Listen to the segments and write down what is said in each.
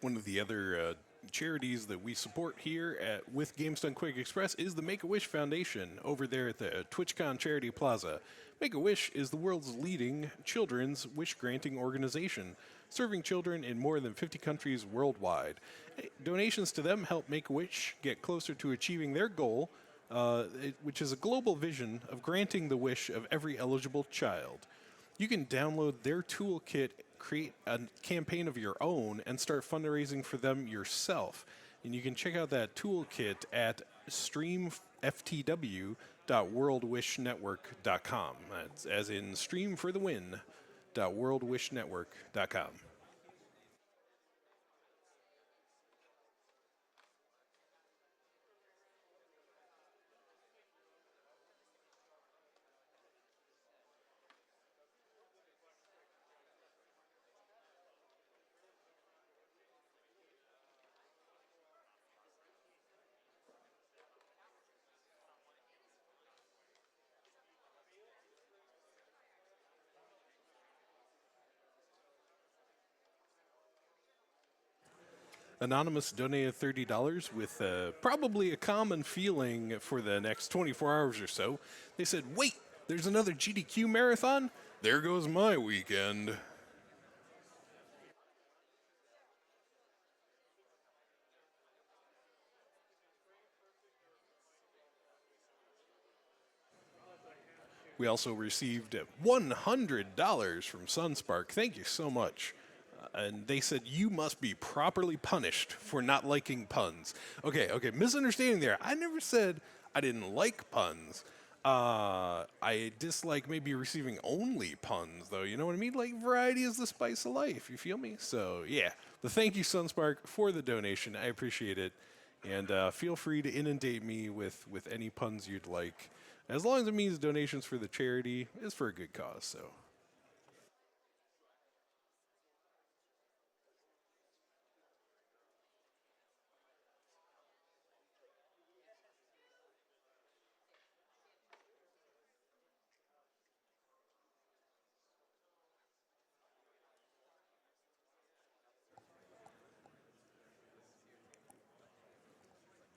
One of the other charities that we support here with Games Done Quick Express is the Make-A-Wish Foundation over there at the TwitchCon Charity Plaza. Make-A-Wish is the world's leading children's wish-granting organization, serving children in more than 50 countries worldwide. Donations to them help Make-A-Wish get closer to achieving their goal, which is a global vision of granting the wish of every eligible child. You can download their toolkit, create a campaign of your own, and start fundraising for them yourself. And you can check out that toolkit at streamftw.worldwishnetwork.com. That's as in stream for the win.worldwishnetwork.com. Anonymous donated $30 with probably a common feeling for the next 24 hours or so. They said, wait, there's another GDQ marathon? There goes my weekend. We also received $100 from Sunspark. Thank you so much. And they said, you must be properly punished for not liking puns. Okay, misunderstanding there. I never said I didn't like puns. I dislike maybe receiving only puns, though. You know what I mean? Like, variety is the spice of life. You feel me? So, yeah. But thank you, Sunspark, for the donation. I appreciate it. And feel free to inundate me with any puns you'd like. As long as it means donations for the charity, it's for a good cause, so.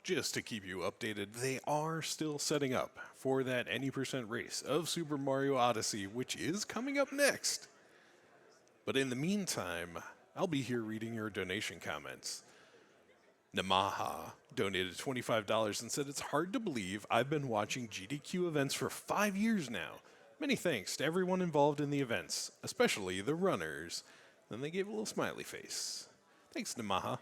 Just to keep you updated, they are still setting up for that any percent race of Super Mario Odyssey, which is coming up next. But in the meantime, I'll be here reading your donation comments. Namaha donated $25 and said, it's hard to believe I've been watching GDQ events for 5 years now. Many thanks to everyone involved in the events, especially the runners. Then they gave a little smiley face. Thanks, Namaha.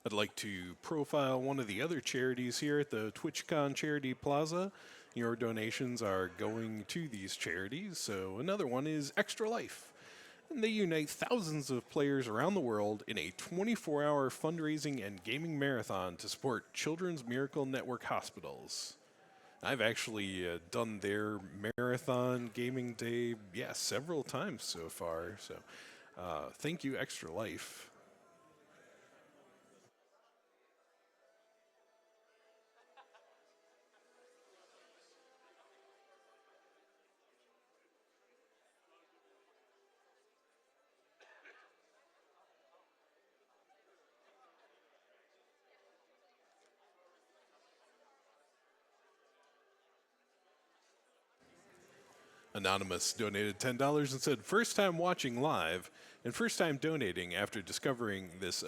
I'd like to profile one of the other charities here at the TwitchCon Charity Plaza. Your donations are going to these charities. So another one is Extra Life. And they unite thousands of players around the world in a 24-hour fundraising and gaming marathon to support Children's Miracle Network hospitals. I've actually done their marathon gaming day, several times so far. So thank you, Extra Life. Anonymous donated $10 and said, first time watching live and first time donating after discovering this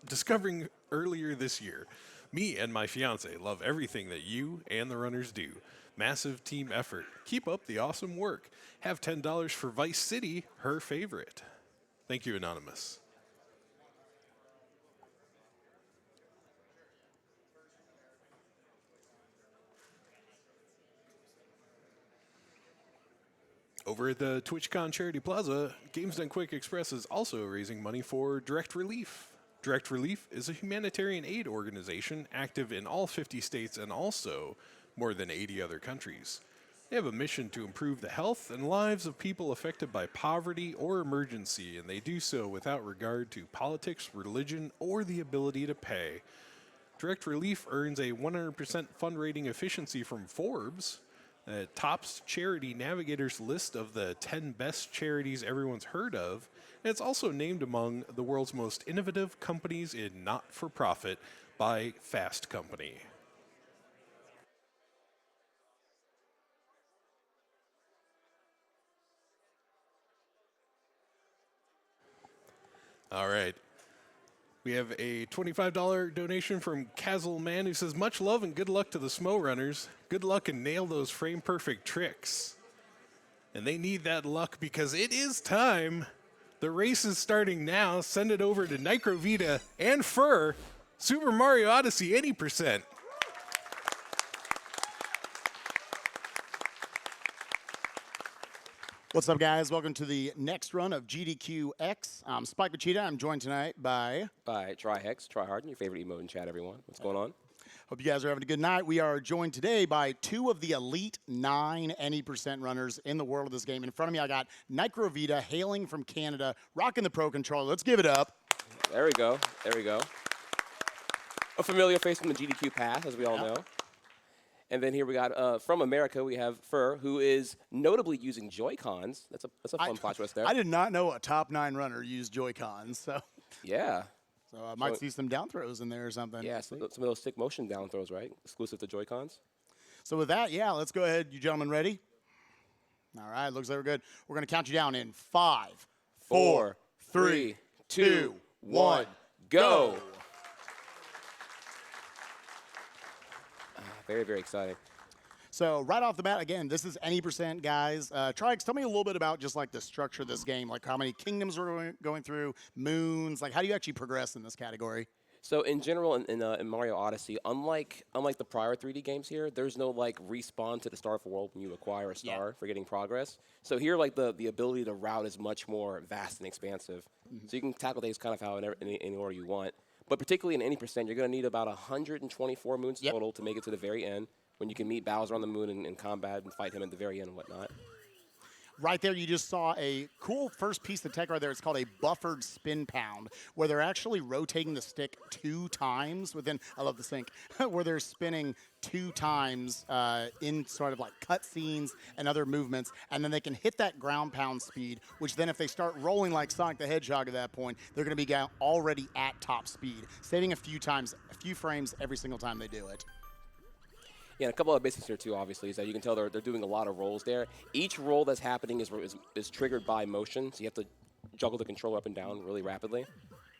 discovering earlier this year. Me and my fiance love everything that you and the runners do. Massive team effort. Keep up the awesome work. Have $10 for Vice City, her favorite. Thank you, Anonymous. Over at the TwitchCon Charity Plaza, Games Done Quick Express is also raising money for Direct Relief. Direct Relief is a humanitarian aid organization active in all 50 states and also more than 80 other countries. They have a mission to improve the health and lives of people affected by poverty or emergency, and they do so without regard to politics, religion, or the ability to pay. Direct Relief earns a 100% fund rating efficiency from Forbes. Tops charity navigator's list of the 10 best charities everyone's heard of. And it's also named among the world's most innovative companies in not-for-profit by Fast Company. All right. We have a $25 donation from Kazzle Man who says, much love and good luck to the Smo Runners. Good luck and nail those frame-perfect tricks. And they need that luck because it is time. The race is starting now. Send it over to NicroVeda and Fur. Super Mario Odyssey, 80%. What's up, guys? Welcome to the next run of GDQx. I'm Spike Machida. I'm joined tonight by TryHex, Tryhard, your favorite emote in chat, everyone. What's going on? Hope you guys are having a good night. We are joined today by two of the elite 9 any% runners in the world of this game. In front of me, I got NicroVeda, hailing from Canada, rocking the Pro Controller. Let's give it up. There we go. There we go. A familiar face from the GDQ path, as we all know. And then here we got, from America, we have Fur, who is notably using Joy-Cons. That's a fun plot twist there. I did not know a top 9 runner used Joy-Cons. So. Yeah. So I might see some down throws in there or something. Yeah, some of those stick motion down throws, right? Exclusive to Joy-Cons. So with that, yeah, let's go ahead. You gentlemen ready? All right, looks like we're good. We're going to count you down in 5, 4, 3, 2, 1, go. Very, very exciting. So right off the bat, again, this is any%, guys. Trix, tell me a little bit about just like the structure of this game, like how many kingdoms we're going through, moons, like how do you actually progress in this category? So in general, in Mario Odyssey, unlike the prior 3D games here, there's no like respawn to the start of a world when you acquire a star for getting progress. So here, like the ability to route is much more vast and expansive. So you can tackle things kind of how in any order you want. But particularly in any%, you're going to need about 124 moons total to make it to the very end, when you can meet Bowser on the moon in combat and fight him at the very end and whatnot. Right there, you just saw a cool first piece of tech right there. It's called a buffered spin pound, where they're actually rotating the stick 2 times within, I love the sync, where they're spinning 2 times in sort of like cutscenes and other movements, and then they can hit that ground pound speed, which then if they start rolling like Sonic the Hedgehog at that point, they're going to be already at top speed, saving a few frames every single time they do it. Yeah, and a couple of basics here too, obviously, is that you can tell they're doing a lot of rolls there. Each roll that's happening is triggered by motion, so you have to juggle the controller up and down really rapidly.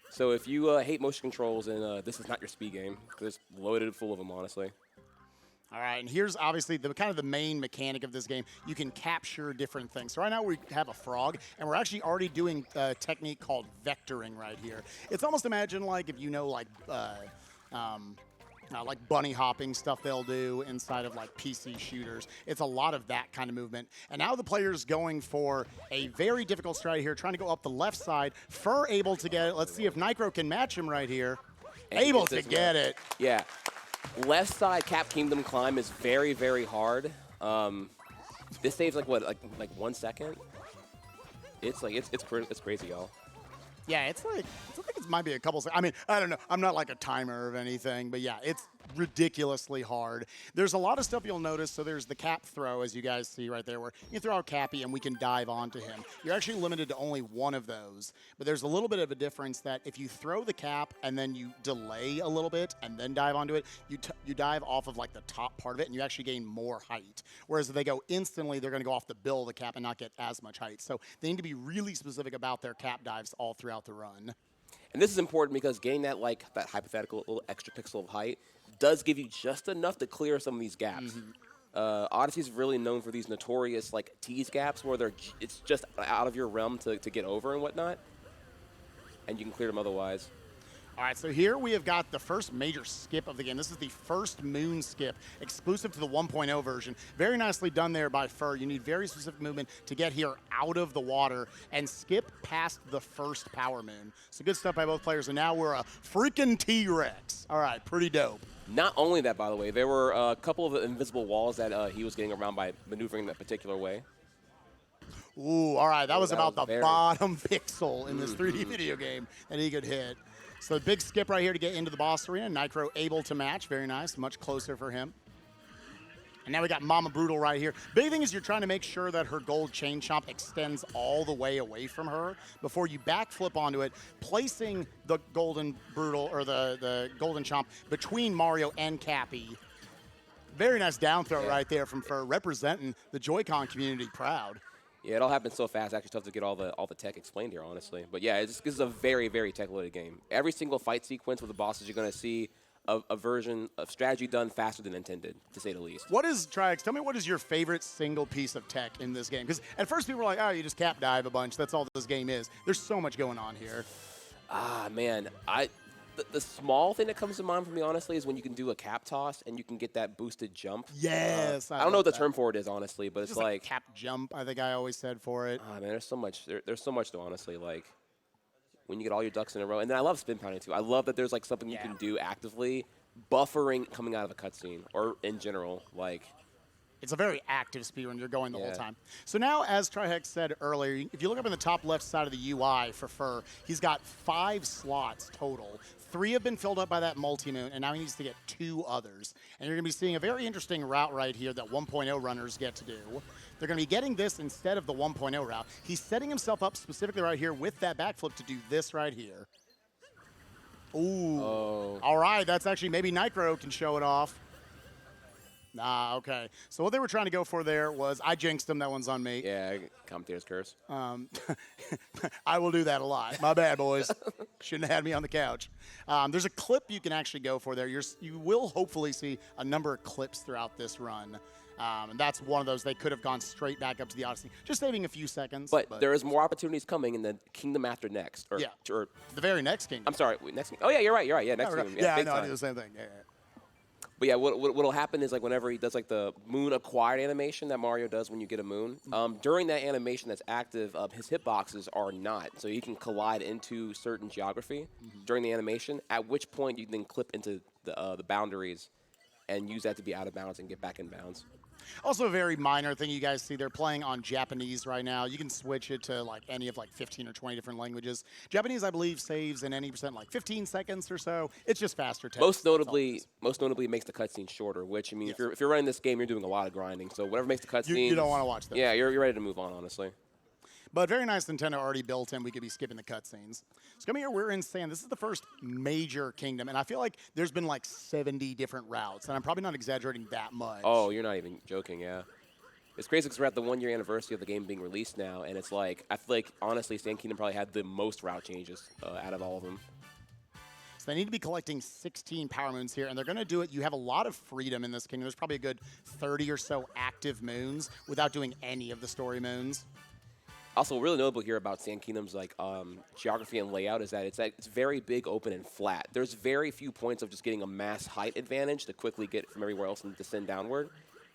So if you hate motion controls, then this is not your speed game, because it's loaded full of them, honestly. All right, and here's obviously the main mechanic of this game. You can capture different things. So right now we have a frog, and we're actually already doing a technique called vectoring right here. It's almost imagine like if you know like bunny hopping stuff they'll do inside of like PC shooters. It's a lot of that kind of movement. And now the player's going for a very difficult strategy here, trying to go up the left side. Fur able to get it. Let's see if Nitro can match him right here. And able to get it. Yeah. Left side Cap Kingdom climb is very, very hard. This saves like what, like 1 second? It's crazy, y'all. Yeah, I think it might be a couple seconds. I mean, I don't know. I'm not like a timer of anything, but yeah, it's ridiculously hard. There's a lot of stuff you'll notice. So there's the cap throw, as you guys see right there, where you throw out Cappy and we can dive onto him. You're actually limited to only one of those, but there's a little bit of a difference that if you throw the cap and then you delay a little bit and then dive onto it, you dive off of like the top part of it and you actually gain more height. Whereas if they go instantly, they're going to go off the bill of the cap and not get as much height. So they need to be really specific about their cap dives all throughout the run. And this is important because getting that hypothetical little extra pixel of height does give you just enough to clear some of these gaps. Odyssey's really known for these notorious like tease gaps where it's just out of your realm to get over and whatnot, and you can clear them otherwise. All right, so here we have got the first major skip of the game. This is the first moon skip, exclusive to the 1.0 version. Very nicely done there by Fur. You need very specific movement to get here out of the water and skip past the first power moon. So good stuff by both players, and now we're a freaking T-Rex. All right, pretty dope. Not only that, by the way, there were a couple of invisible walls that he was getting around by maneuvering that particular way. Ooh, all right, that was about the bottom pixel in this 3D video game that he could hit. So the big skip right here to get into the boss arena. Nicro able to match. Very nice. Much closer for him. And now we got Mama Brutal right here. Big thing is you're trying to make sure that her gold chain chomp extends all the way away from her before you backflip onto it, placing the golden brutal or the golden chomp between Mario and Cappy. Very nice down throw right there from Fur, representing the Joy-Con community proud. Yeah, it all happens so fast. Actually, tough to get all the tech explained here, honestly. But yeah, this is a very, very tech-loaded game. Every single fight sequence with the bosses, you're going to see a version of strategy done faster than intended, to say the least. What is, Triax, tell me what is your favorite single piece of tech in this game? Because at first people were like, oh, you just cap dive a bunch. That's all this game is. There's so much going on here. Ah, man. The small thing that comes to mind for me, honestly, is when you can do a cap toss and you can get that boosted jump. Yes. I don't know what the term for it is, honestly, but it's just like cap jump, I think I always said for it. Ah, man, there's so much. There's so much, though, honestly. Like, when you get all your ducks in a row. And then I love spin pounding, too. I love that there's, like, something you can do actively, buffering coming out of a cutscene, or in general, like... It's a very active speed when you're going the whole time. So now, as Trihex said earlier, if you look up in the top left side of the UI for Fur, he's got 5 slots total. 3 have been filled up by that multi-moon, and now he needs to get 2 others. And you're going to be seeing a very interesting route right here that 1.0 runners get to do. They're going to be getting this instead of the 1.0 route. He's setting himself up specifically right here with that backflip to do this right here. Ooh. Oh. All right, that's actually maybe Nicro can show it off. Nah, okay. So what they were trying to go for there was, I jinxed him, that one's on me. Yeah, commentator's curse. I will do that a lot. My bad, boys. Shouldn't have had me on the couch. There's a clip you can actually go for there. You will hopefully see a number of clips throughout this run. And that's one of those. They could have gone straight back up to the Odyssey, just saving a few seconds. But there is more opportunities coming in the Kingdom after next. Or, or the very next Kingdom. I'm sorry, next. Oh, yeah, you're right. Yeah, next Kingdom. Yeah, I know. I do the same thing. Yeah. But yeah, what'll happen is like whenever he does like the moon acquired animation that Mario does when you get a moon, during that animation that's active, his hitboxes are not. So he can collide into certain geography during the animation, at which point you can then clip into the boundaries and use that to be out of bounds and get back in bounds. Also a very minor thing you guys see, they're playing on Japanese right now. You can switch it to like any of like 15 or 20 different languages. Japanese, I believe, saves in any percent like 15 seconds or so. It's just faster text. Most notably it makes the cutscene shorter, which, I mean, if you're running this game, you're doing a lot of grinding. So whatever makes the cutscene... You don't want to watch that. Yeah, you're ready to move on, honestly. But very nice Nintendo already built in. We could be skipping the cutscenes. So come here, we're in Sand. This is the first major kingdom, and I feel like there's been like 70 different routes, and I'm probably not exaggerating that much. Oh, you're not even joking, yeah. It's crazy because we're at the 1-year anniversary of the game being released now, and it's like, I feel like, honestly, Sand Kingdom probably had the most route changes out of all of them. So they need to be collecting 16 Power Moons here, and they're going to do it. You have a lot of freedom in this kingdom. There's probably a good 30 or so active moons without doing any of the story moons. Also, really notable here about Sand Kingdom's like geography and layout is that it's very big, open, and flat. There's very few points of just getting a mass height advantage to quickly get from everywhere else and descend downward.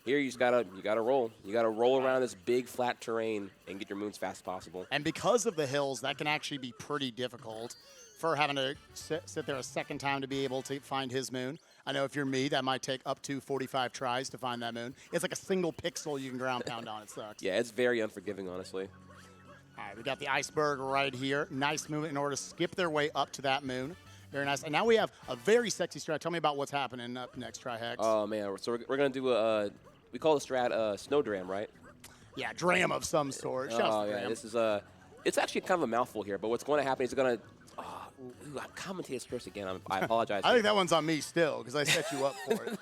Here, you gotta roll. You gotta roll around this big, flat terrain and get your moons fast as possible. And because of the hills, that can actually be pretty difficult for having to sit there a second time to be able to find his moon. I know if you're me, that might take up to 45 tries to find that moon. It's like a single pixel you can ground pound on. It sucks. Yeah, it's very unforgiving, honestly. All right, we got the iceberg right here. Nice movement in order to skip their way up to that moon. Very nice. And now we have a very sexy strat. Tell me about what's happening up next, Trihex. Oh, man. So we're going to do we call the strat Snow Dram, right? Yeah, dram of some sort. Oh, yeah. This is it's actually kind of a mouthful here, but what's going to happen is it's going to... I'm commentator's curse again. I apologize. I think that one's on me still because I set you up for it.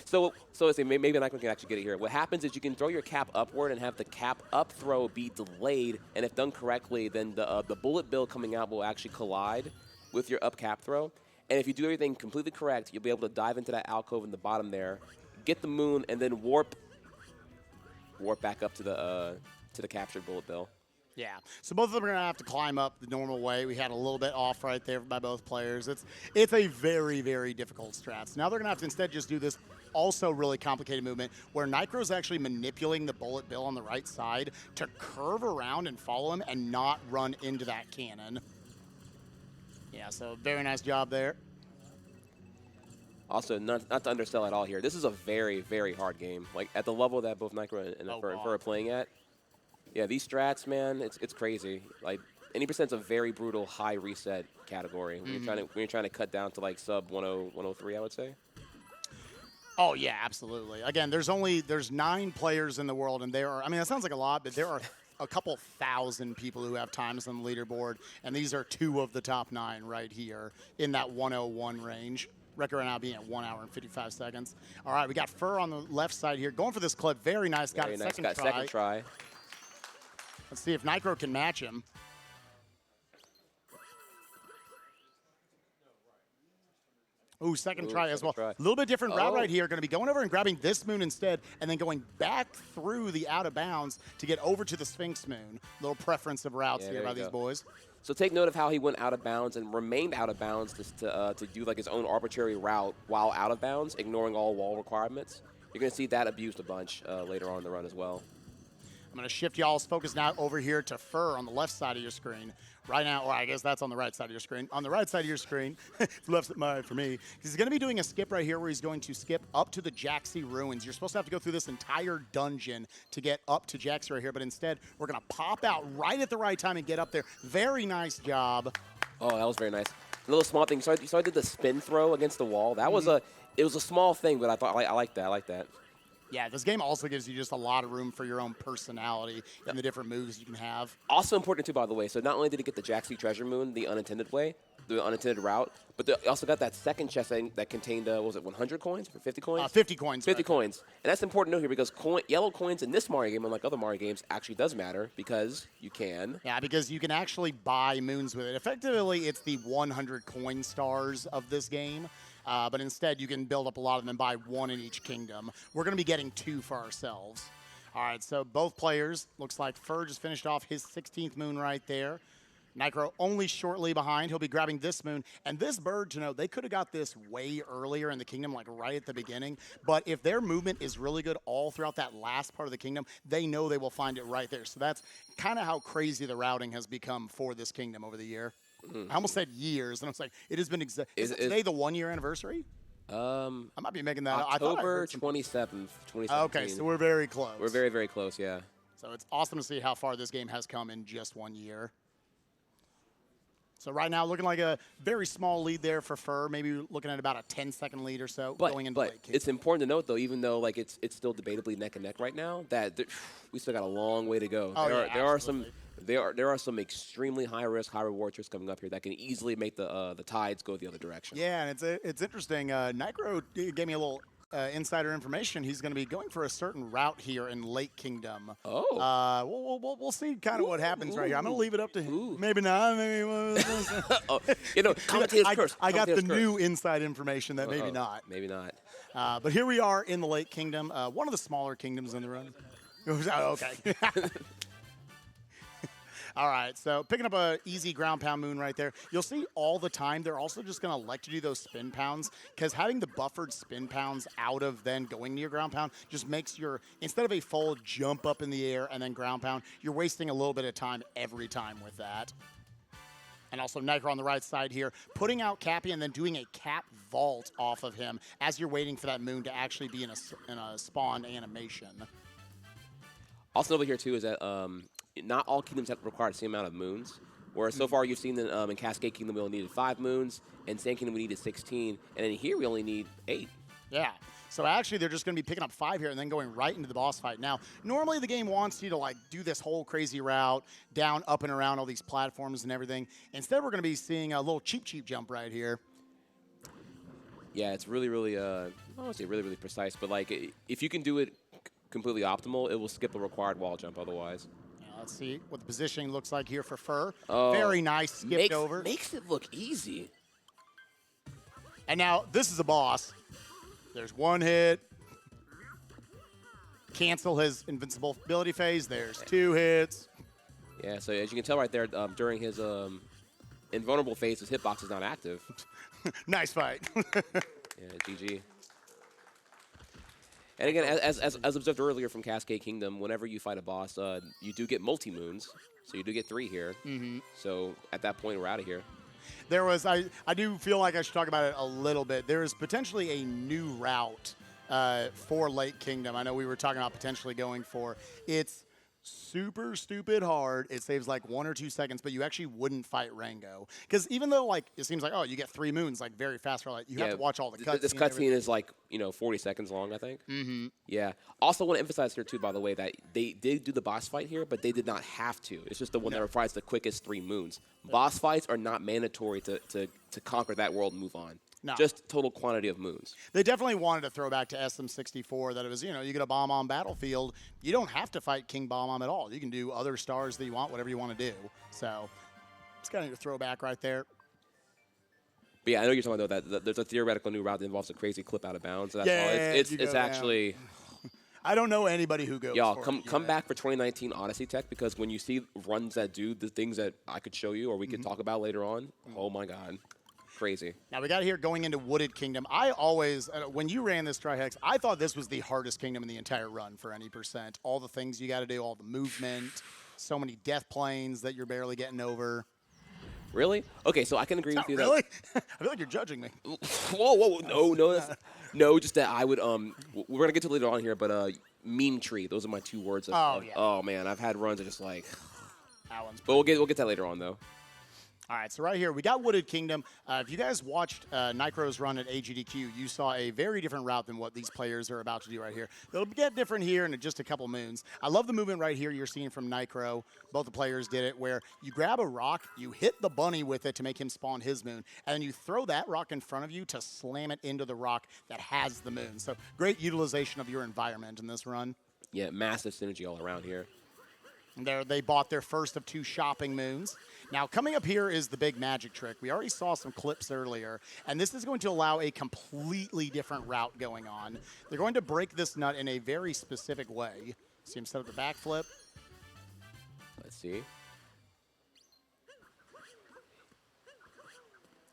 So let's say maybe Nike can actually get it here. What happens is you can throw your cap upward and have the cap up throw be delayed, and if done correctly, then the bullet bill coming out will actually collide with your up cap throw. And if you do everything completely correct, you'll be able to dive into that alcove in the bottom there, get the moon, and then warp back up to the captured bullet bill. Yeah, so both of them are going to have to climb up the normal way. We had a little bit off right there by both players. It's a very, very difficult strat. So now they're going to have to instead just do this also really complicated movement where Nicro's actually manipulating the bullet bill on the right side to curve around and follow him and not run into that cannon. Yeah, so very nice job there. Also, not to undersell at all here, this is a very, very hard game. Like, at the level that both Nicro and Fur are playing at, yeah, these strats, man, it's crazy. Like, Any percent's a very brutal high reset category. When you're trying to cut down to like sub 10, 103, I would say. Oh yeah, absolutely. Again, there's 9 players in the world, and there are. I mean, that sounds like a lot, but there are a couple thousand people who have times on the leaderboard, and these are 2 of the top 9 right here in that 101 range. Record right now being at 1 hour and 55 seconds. All right, we got Fur on the left side here, going for this clip. Very nice. Got Very it. nice. Second Got try. second try. Let's see if Nicro can match him. Ooh, second try as well. A little bit different route right here. Going to be going over and grabbing this moon instead, and then going back through the out of bounds to get over to the Sphinx moon. Little preference of routes here by these boys. So take note of how he went out of bounds and remained out of bounds to do like his own arbitrary route while out of bounds, ignoring all wall requirements. You're going to see that abused a bunch later on in the run as well. I'm going to shift y'all's focus now over here to Fur on the left side of your screen. Right now, or I guess that's on the right side of your screen. On the right side of your screen, left side for me. He's going to be doing a skip right here where he's going to skip up to the Jaxi ruins. You're supposed to have to go through this entire dungeon to get up to Jaxi right here, but instead we're going to pop out right at the right time and get up there. Very nice job. Oh, that was very nice. A little small thing. So I did the spin throw against the wall. That was it was a small thing, but I thought I like that. I like that. Yeah, this game also gives you just a lot of room for your own personality and the different moves you can have. Also important, too, by the way. So not only did he get the Jaxi Treasure Moon, the unintended route, but they also got that second chest that contained, what was it, 100 coins or 50 coins? 50 coins. 50 coins. And that's important to know here because yellow coins in this Mario game, unlike other Mario games, actually does matter because you can. Yeah, because you can actually buy moons with it. Effectively, it's the 100 coin stars of this game. But instead, you can build up a lot of them, buy 1 in each kingdom. We're going to be getting 2 for ourselves. All right, so both players, looks like Fur just finished off his 16th moon right there. Nicro only shortly behind. He'll be grabbing this moon. And this bird, to know, they could have got this way earlier in the kingdom, like right at the beginning. But if their movement is really good all throughout that last part of the kingdom, they know they will find it right there. So that's kind of how crazy the routing has become for this kingdom over the year. I almost said years, and I was like, it has been is today the 1-year anniversary? I might be making that up. October 27th, 2017. Okay, so we're very close. We're very, very close, yeah. So it's awesome to see how far this game has come in just 1 year. So right now, looking like a very small lead there for Fur, maybe looking at about a 10-second lead or so going into late kick. It's important to note, though, even though like it's still debatably neck and neck right now, that we still got a long way to go. There are some extremely high risk, high reward tricks coming up here that can easily make the tides go the other direction. Yeah, and it's interesting. Nicro gave me a little insider information. He's going to be going for a certain route here in Lake Kingdom. Oh. We'll see kind of what happens right here. I'm going to leave it up to him. Maybe not. Maybe. Commentators curse. I got the new inside information that maybe not. Maybe not. But here we are in the Lake Kingdom, one of the smaller kingdoms in the run. Okay. All right, so picking up a easy ground pound moon right there. You'll see all the time they're also just going to elect to do those spin pounds because having the buffered spin pounds out of then going to your ground pound just makes instead of a full jump up in the air and then ground pound, you're wasting a little bit of time every time with that. And also Nicro on the right side here, putting out Cappy and then doing a cap vault off of him as you're waiting for that moon to actually be in a spawn animation. Also over here, too, is that not all kingdoms have to require the same amount of moons. Whereas so far you've seen that in Cascade Kingdom we only needed 5 moons, and Sand Kingdom we needed 16, and in here we only need 8. Yeah. So actually they're just going to be picking up 5 here and then going right into the boss fight. Now, normally the game wants you to like do this whole crazy route, down, up, and around all these platforms and everything. Instead, we're going to be seeing a little cheap jump right here. Yeah, it's really, really, I don't want to say really, really precise, but like if you can do it completely optimal, it will skip a required wall jump otherwise. Let's see what the positioning looks like here for Fur. Very nice, skipped over. Makes it look easy. And now this is a boss. There's 1 hit. Cancel his invincible ability phase. There's 2 hits. Yeah, so as you can tell right there, during his invulnerable phase, his hitbox is not active. Nice fight. Yeah, GG. And again, as observed earlier from Cascade Kingdom, whenever you fight a boss, you do get multi-moons. So you do get 3 here. So at that point, we're out of here. There was, I do feel like I should talk about it a little bit. There is potentially a new route for Lake Kingdom. I know we were talking about potentially going for. It's super stupid hard. It saves like 1 or 2 seconds, but you actually wouldn't fight Rango. Because even though like it seems like, oh, you get 3 moons like very fast, for like you have to watch all the cutscenes. This cutscene is like, 40 seconds long, I think. Mm-hmm. Yeah. Also want to emphasize here too, by the way, that they did do the boss fight here, but they did not have to. It's just the one that provides the quickest 3 moons. Boss fights are not mandatory to conquer that world and move on. No. Just total quantity of moons. They definitely wanted to throw back to SM64 that it was, you get a bomb on battlefield. You don't have to fight King Bomb at all. You can do other stars that you want, whatever you want to do. So it's kind of a throwback right there. But yeah, I know you're talking about that there's a theoretical new route that involves a crazy clip out of bounds. So that's all. It's actually. I don't know anybody who goes. Y'all come back for 2019 Odyssey tech, because when you see runs that do the things that I could show you or we could talk about later on, oh my god. Crazy. Now we got here going into Wooded Kingdom. I always, when you ran this Trihex, I thought this was the hardest kingdom in the entire run for any percent. All the things you got to do, all the movement, so many death planes that you're barely getting over. Really? Okay, so I can agree with you. Really? I feel like you're judging me. Whoa, no, just that I would. We're gonna get to it later on here, but meme tree. Those are my 2 words. Oh man, I've had runs that just like. That one's. But we'll get to that later on though. All right, so right here, we got Wooded Kingdom. If you guys watched Nicro's run at AGDQ, you saw a very different route than what these players are about to do right here. They'll get different here in just a couple moons. I love the movement right here you're seeing from Nicro. Both the players did it, where you grab a rock, you hit the bunny with it to make him spawn his moon, and then you throw that rock in front of you to slam it into the rock that has the moon. So great utilization of your environment in this run. Yeah, massive synergy all around here. And there, they bought their first of 2 shopping moons. Now, coming up here is the big magic trick. We already saw some clips earlier, and this is going to allow a completely different route going on. They're going to break this nut in a very specific way. See him set up the backflip. Let's see.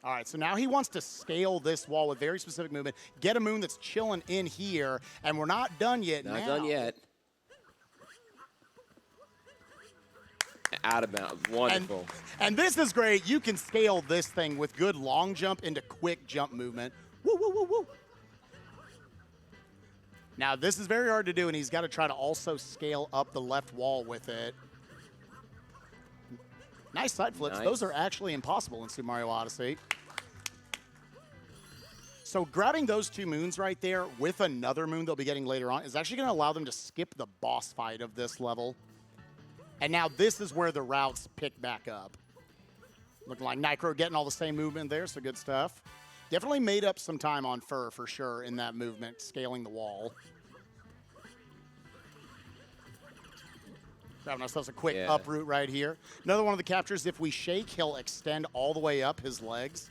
All right, so now he wants to scale this wall with very specific movement, get a moon that's chilling in here, and we're not done yet. Not done yet. Out of bounds. Wonderful. And this is great. You can scale this thing with good long jump into quick jump movement. Woo, woo, woo, woo. Now, this is very hard to do, and he's got to try to also scale up the left wall with it. Nice side flips. Nice. Those are actually impossible in Super Mario Odyssey. So grabbing those 2 moons right there with another moon they'll be getting later on is actually going to allow them to skip the boss fight of this level. And now this is where the routes pick back up. Looking like Nicro getting all the same movement there, so good stuff. Definitely made up some time on Fur for sure in that movement, scaling the wall. Grabbing ourselves a quick uproot right here. Another one of the captures, if we shake, he'll extend all the way up his legs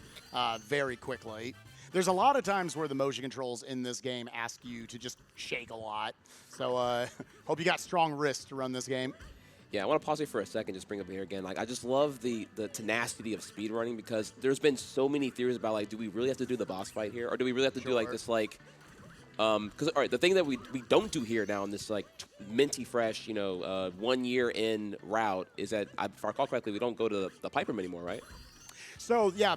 very quickly. There's a lot of times where the motion controls in this game ask you to just shake a lot. So hope you got strong wrists to run this game. Yeah, I want to pause here for a second, just bring up here again. Like, I just love the tenacity of speedrunning, because there's been so many theories about, like, do we really have to do the boss fight here? Or do we really have to do, like, this, like, because, all right, the thing that we don't do here now in this, like, minty fresh, 1 year in route is that, if I recall correctly, we don't go to the pipe room anymore, right? So, yeah,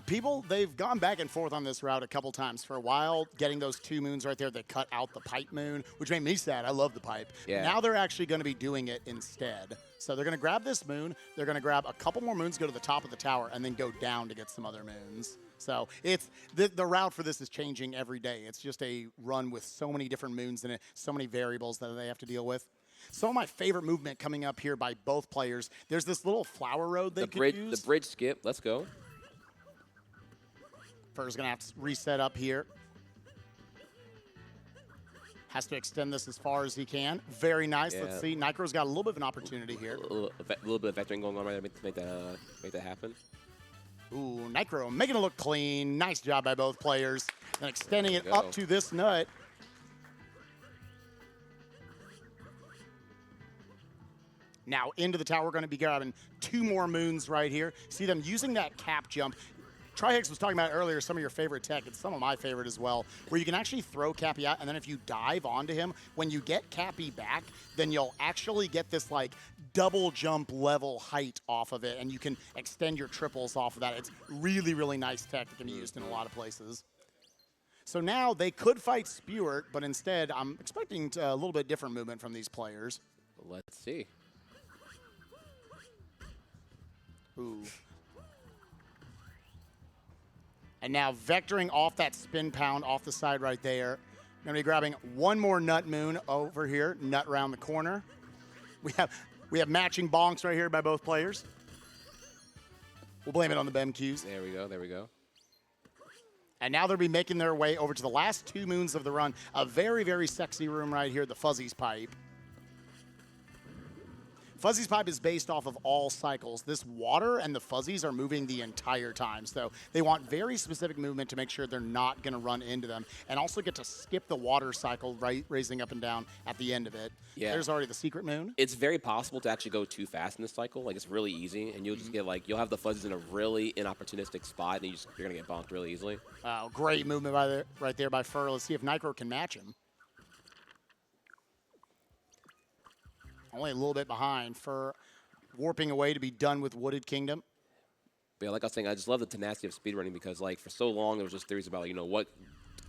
they've gone back and forth on this route a couple times. For a while, getting those 2 moons right there, they cut out the pipe moon, which made me sad. I love the pipe. Yeah. Now they're actually going to be doing it instead. So they're going to grab this moon, they're going to grab a couple more moons, go to the top of the tower, and then go down to get some other moons. So it's the route for this is changing every day. It's just a run with so many different moons in it, so many variables that they have to deal with. Some of my favorite movement coming up here by both players. There's this little flower road they could use. The bridge skip, let's go. Fur's going to have to reset up here. Has to extend this as far as he can. Very nice. Yeah. Let's see. Nicro's got a little bit of an opportunity here. A little bit of vectoring going on right there to make that happen. Ooh, Nicro making it look clean. Nice job by both players. And extending it up to this nut. Now into the tower, we're going to be grabbing 2 more moons right here. See them using that cap jump. Trihex was talking about earlier some of your favorite tech. It's some of my favorite as well, where you can actually throw Cappy out, and then if you dive onto him, when you get Cappy back, then you'll actually get this like double jump level height off of it, and you can extend your triples off of that. It's really, really nice tech that can be used in a lot of places. So now they could fight Spewart, but instead I'm expecting a little bit different movement from these players. Let's see. Ooh. And now vectoring off that spin pound off the side right there. Going to be grabbing one more Nut Moon over here, Nut round the corner. We have matching bonks right here by both players. We'll blame it on the BEM cues. There we go. There we go. And now they'll be making their way over to the last 2 moons of the run. A very, very sexy room right here, the Fuzzy's Pipe. Fuzzy's Pipe is based off of all cycles. This water and the Fuzzies are moving the entire time. So they want very specific movement to make sure they're not going to run into them. And also get to skip the water cycle, right, raising up and down at the end of it. Yeah. There's already the secret moon. It's very possible to actually go too fast in this cycle. Like, it's really easy. And you'll just get, like, you'll have the Fuzzies in a really inopportunistic spot. And you're going to get bonked really easily. Great movement right there by Fur. Let's see if Nicro can match him. Only a little bit behind. Fur warping away to be done with Wooded Kingdom. But yeah, like I was saying, I just love the tenacity of speedrunning because, like, for so long there was just theories about, like, you know, what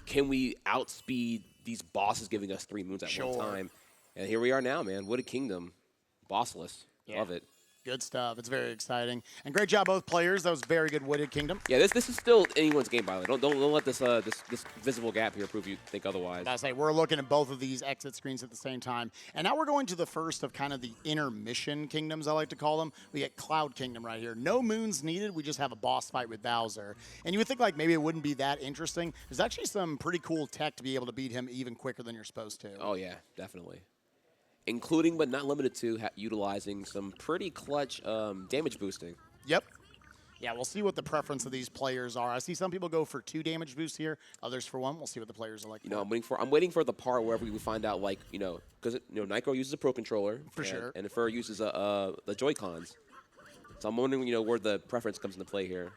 can we outspeed these bosses giving us 3 moons at one time? And here we are now, man. Wooded Kingdom, bossless. Yeah. Love it. Good stuff. It's very exciting. And great job, both players. That was very good Wooded Kingdom. Yeah, this is still anyone's game, by the way. Don't let this this visible gap here prove you think otherwise. I say we're looking at both of these exit screens at the same time. And now we're going to the first of kind of the intermission kingdoms, I like to call them. We get Cloud Kingdom right here. No moons needed. We just have a boss fight with Bowser. And you would think like maybe it wouldn't be that interesting. There's actually some pretty cool tech to be able to beat him even quicker than you're supposed to. Oh, yeah, definitely. Including but not limited to utilizing some pretty clutch damage boosting. Yep. Yeah, we'll see what the preference of these players are. I see some people go for 2 damage boosts here, others for 1. We'll see what the players are like. You know, I'm waiting for the part where we find out, like, you know, because Nitro uses a Pro Controller for sure, and Fur uses the Joy-Cons. So I'm wondering, you know, where the preference comes into play here.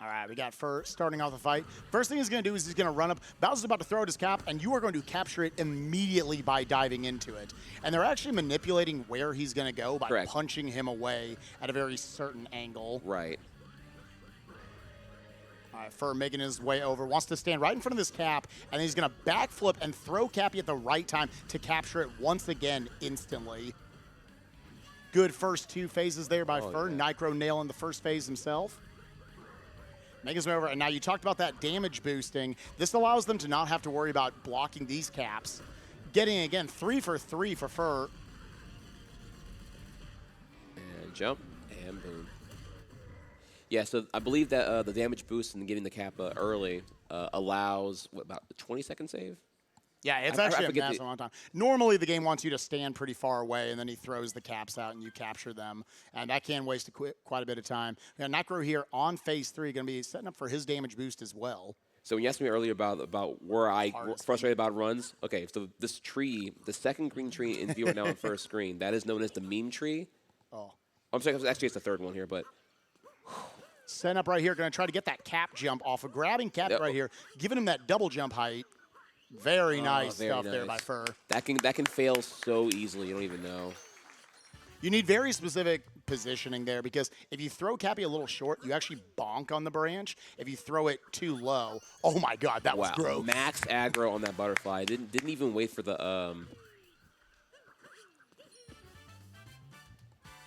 All right, we got Fur starting off the fight. First thing he's going to do is he's going to run up. Bowser's about to throw out his cap, and you are going to capture it immediately by diving into it. And they're actually manipulating where he's going to go by punching him away at a very certain angle. Right. All right, Fur making his way over. Wants to stand right in front of this cap, and then he's going to backflip and throw Cappy at the right time to capture it once again instantly. Good first 2 phases there by Fur. Yeah. Nicro nailing the first phase himself. Make his way over. And now you talked about that damage boosting. This allows them to not have to worry about blocking these caps. Getting, again, 3 for 3 for Fur. And jump, and boom. Yeah, so I believe that the damage boost and getting the cap early allows, what, about a 20-second save? Yeah, it's actually a massive amount of time. Normally, the game wants you to stand pretty far away, and then he throws the caps out, and you capture them. And that can waste quite a bit of time. We got Necro here on phase 3, going to be setting up for his damage boost as well. So when you asked me earlier about where I frustrated about runs, okay, so this tree, the second green tree in view right now on first screen, that is known as the meme tree. Oh. I'm sorry, actually it's the third one here, but... Setting up right here, going to try to get that cap jump off of grabbing Cap right here, giving him that double jump height. Very nice stuff there by Fur. That can fail so easily, you don't even know. You need very specific positioning there because if you throw Cappy a little short, you actually bonk on the branch. If you throw it too low, oh my God, that was gross. Max aggro on that butterfly. Didn't even wait for the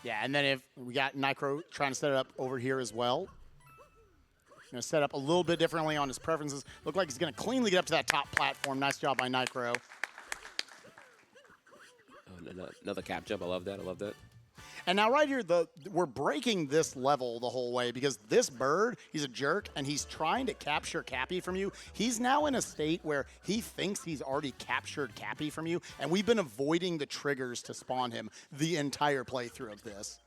Yeah, and then if we got Nicro trying to set it up over here as well. Going to set up a little bit differently on his preferences. Look like he's going to cleanly get up to that top platform. Nice job by Nicro. Oh, another cap jump. I love that. I love that. And now right here, we're breaking this level the whole way because this bird, he's a jerk, and he's trying to capture Cappy from you. He's now in a state where he thinks he's already captured Cappy from you, and we've been avoiding the triggers to spawn him the entire playthrough of this.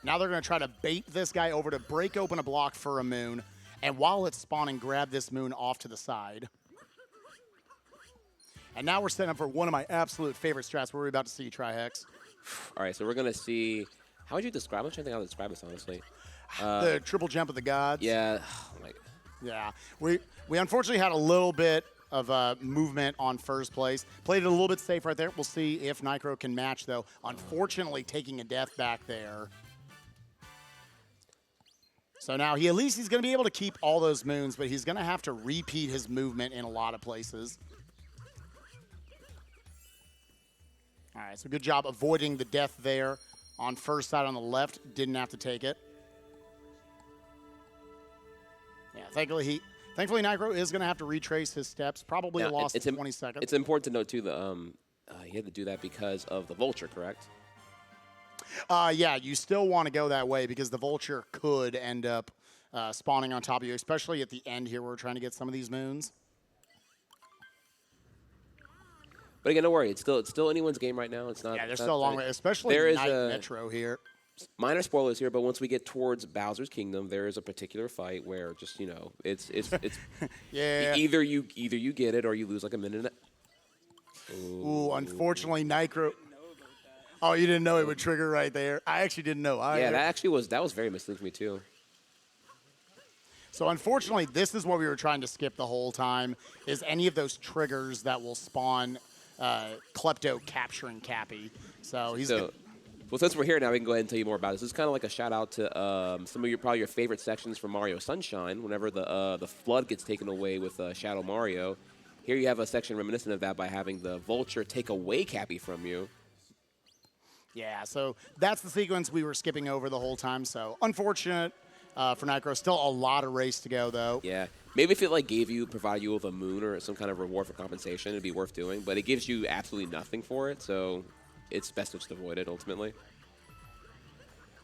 Now they're going to try to bait this guy over to break open a block for a moon. And while it's spawning, grab this moon off to the side. And now we're setting up for one of my absolute favorite strats. What are we about to see, Trihex? All right, so we're going to see... How would you describe it? I'm trying to think how to describe this, honestly. The triple jump of the gods. Yeah. Yeah. We unfortunately had a little bit of movement on first place. Played it a little bit safe right there. We'll see if Nicro can match, though. Unfortunately, taking a death back there. So now at least he's going to be able to keep all those moons, but he's going to have to repeat his movement in a lot of places. All right, so good job avoiding the death there. on first side on the left. Didn't have to take it. Yeah, thankfully Nicro is going to have to retrace his steps. Probably lost 20 seconds. It's important to note, too, that he had to do that because of the Vulture, correct? Yeah, you still want to go that way because the Vulture could end up spawning on top of you, especially at the end here where we're trying to get some of these moons. But again, don't worry. It's still anyone's game right now. It's not. Yeah, there's still a long way, especially there is Night Metro here. Minor spoilers here, but once we get towards Bowser's Kingdom, there is a particular fight where just it's yeah. Either you get it or you lose like a minute. Ooh, unfortunately, Nicro. Oh, you didn't know it would trigger right there. I actually didn't know either. Yeah, that was very misleading for me too. So unfortunately, this is what we were trying to skip the whole time, is any of those triggers that will spawn Klepto capturing Cappy. So he's well, since we're here now, we can go ahead and tell you more about this. This is kind of like a shout out to some of probably your favorite sections from Mario Sunshine. Whenever the flood gets taken away with Shadow Mario, here you have a section reminiscent of that by having the Vulture take away Cappy from you. Yeah, so that's the sequence we were skipping over the whole time. So unfortunate for Nicro. Still a lot of race to go, though. Yeah, maybe if it provide you with a moon or some kind of reward for compensation, it'd be worth doing. But it gives you absolutely nothing for it, so it's best to just avoid it ultimately.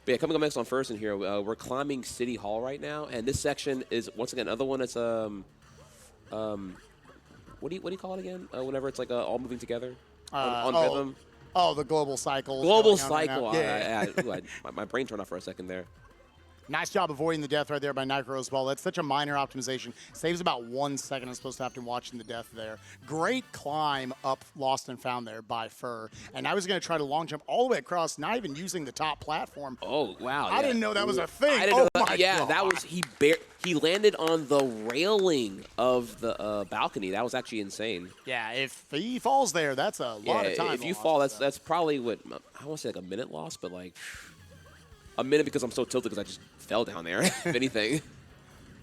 But yeah, coming up next on first in here, we're climbing City Hall right now, and this section is once again another one that's what do you call it again? Whenever it's like all moving together on rhythm. Oh, the global cycle. Global cycle. Right My brain turned off for a second there. Nice job avoiding the death right there by Nicro as well. That's such a minor optimization. Saves about 1 second as opposed to having watching the death there. Great climb up Lost and Found there by Fur. And now he's going to try to long jump all the way across, not even using the top platform. Oh, wow. I didn't know that was a thing. I didn't know my God. that was he landed on the railing of the balcony. That was actually insane. Yeah, if he falls there, that's a lot of time. If you fall, that's probably what I want to say like a minute loss, but like a minute because I'm so tilted because I just fell down there, if anything.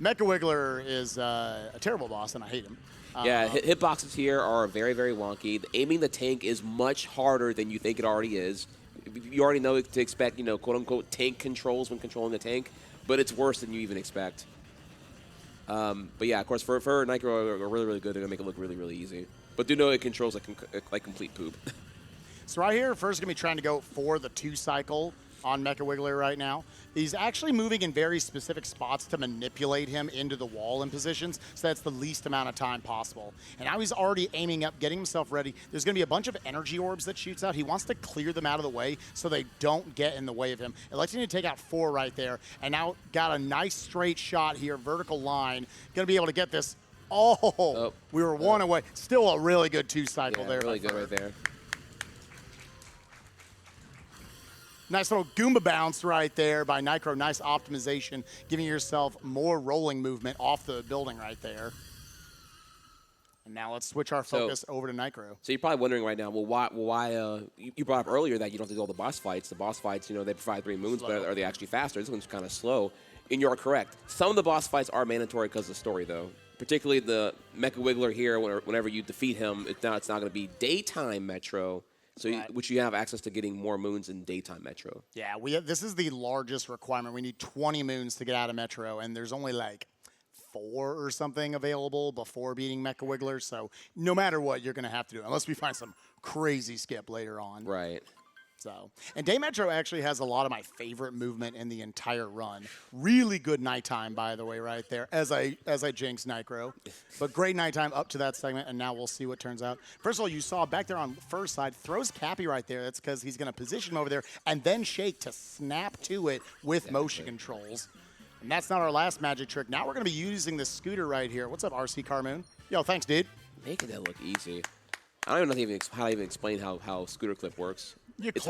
Mecha Wiggler is a terrible boss, and I hate him. Yeah, hitboxes here are very, very wonky. Aiming the tank is much harder than you think it already is. You already know to expect, quote-unquote tank controls when controlling a tank, but it's worse than you even expect. But yeah, of course, for Nitro are really, really good. They're going to make it look really, really easy. But do know it controls like complete poop. So right here, Fur's going to be trying to go for the 2-cycle on Mecha Wiggler right now. He's actually moving in very specific spots to manipulate him into the wall and positions, so that's the least amount of time possible. And now he's already aiming up, getting himself ready. There's going to be a bunch of energy orbs that shoots out. He wants to clear them out of the way so they don't get in the way of him. Electing to take out 4 right there, and now got a nice straight shot here, vertical line. Going to be able to get this. Oh, we were 1 away. Still a really good 2-cycle there. Really good right there. Nice little Goomba bounce right there by Nicro. Nice optimization, giving yourself more rolling movement off the building right there. And now let's switch our focus over to Nicro. So you're probably wondering right now, well, why you brought up earlier that you don't have to do all the boss fights. The boss fights, they provide 3 moons, but are they actually faster? This one's kind of slow. And you're correct. Some of the boss fights are mandatory because of the story, though. Particularly the Mecha Wiggler here, whenever you defeat him, it's not going to be daytime Metro. So, which you have access to getting more moons in daytime Metro. Yeah, this is the largest requirement. We need 20 moons to get out of Metro, and there's only like 4 or something available before beating Mecha Wiggler. So no matter what, you're going to have to do it, unless we find some crazy skip later on. Right. So, and Day Metro actually has a lot of my favorite movement in the entire run. Really good nighttime, by the way, right there, as I jinx Nicro. But great nighttime up to that segment, and now we'll see what turns out. First of all, you saw back there on first side, throws Cappy right there. That's because he's going to position him over there and then shake to snap to it with motion controls. And that's not our last magic trick. Now we're going to be using the scooter right here. What's up, RC Carmoon? Yo, thanks, dude. Making that look easy. I don't even know how to even explain how scooter clip works. It's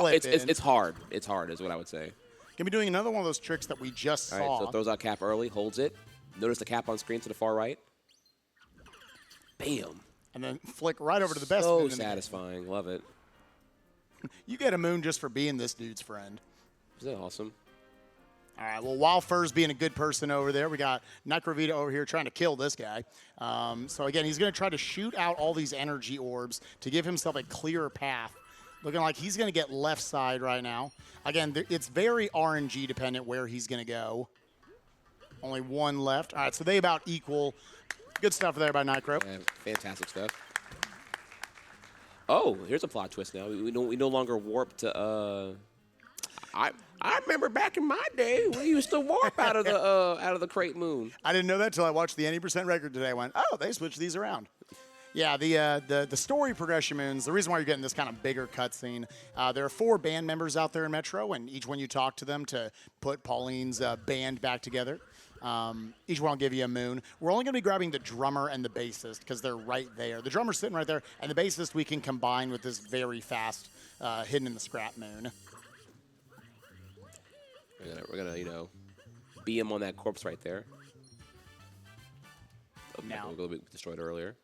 hard. It's hard is what I would say. Gonna be doing another one of those tricks that we just saw. All right, so throws out cap early, holds it. Notice the cap on screen to the far right. Bam. And then flick right over to the best. So satisfying. Love it. You get a moon just for being this dude's friend. Isn't that awesome? All right, well, while Fur's being a good person over there, we got NicroVeda over here trying to kill this guy. So, again, he's going to try to shoot out all these energy orbs to give himself a clearer path. Looking like he's going to get left side right now. Again, it's very RNG dependent where he's going to go. Only one left. All right, so they about equal. Good stuff there by Nicro. Yeah, fantastic stuff. Oh, here's a plot twist now. We no longer warp to. I remember back in my day we used to warp out of the crate moon. I didn't know that until I watched the any percent record today. I went, oh, they switched these around. Yeah, the story progression moons, the reason why you're getting this kind of bigger cutscene, there are 4 band members out there in Metro, and each one you talk to them to put Pauline's band back together. Each one will give you a moon. We're only going to be grabbing the drummer and the bassist because they're right there. The drummer's sitting right there, and the bassist we can combine with this very fast hidden in the scrap moon. We're gonna beam him on that corpse right there. Now. We'll be destroyed earlier.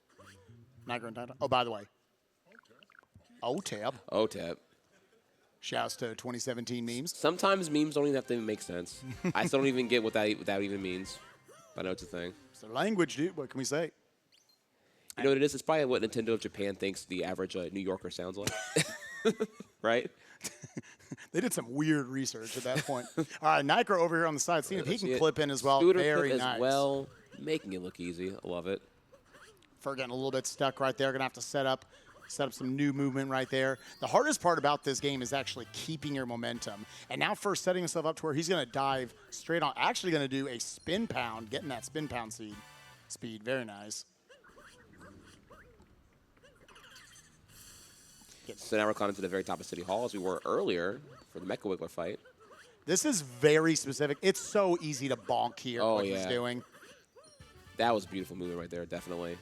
Nicro Untitled. Oh, by the way. OTAB. OTAB. Shouts to 2017 memes. Sometimes memes don't even have to make sense. I still don't even get what that even means. But I know it's a thing. It's a language, dude. What can we say? You know what it is? It's probably what Nintendo of Japan thinks the average New Yorker sounds like. Right? They did some weird research at that point. All right, Nicro over here on the side. Seeing if he can clip in as well. Scooter Very clip nice. as well. Making it look easy. I love it. Fer getting a little bit stuck right there. Gonna have to set up some new movement right there. The hardest part about this game is actually keeping your momentum. And now first setting himself up to where he's gonna dive straight on. Actually gonna do a spin pound, getting that spin pound speed. Very nice. So now we're climbing to the very top of City Hall as we were earlier for the Mecha Wiggler fight. This is very specific. It's so easy to bonk here, Oh, what he's yeah. doing. That was a beautiful movement right there, definitely.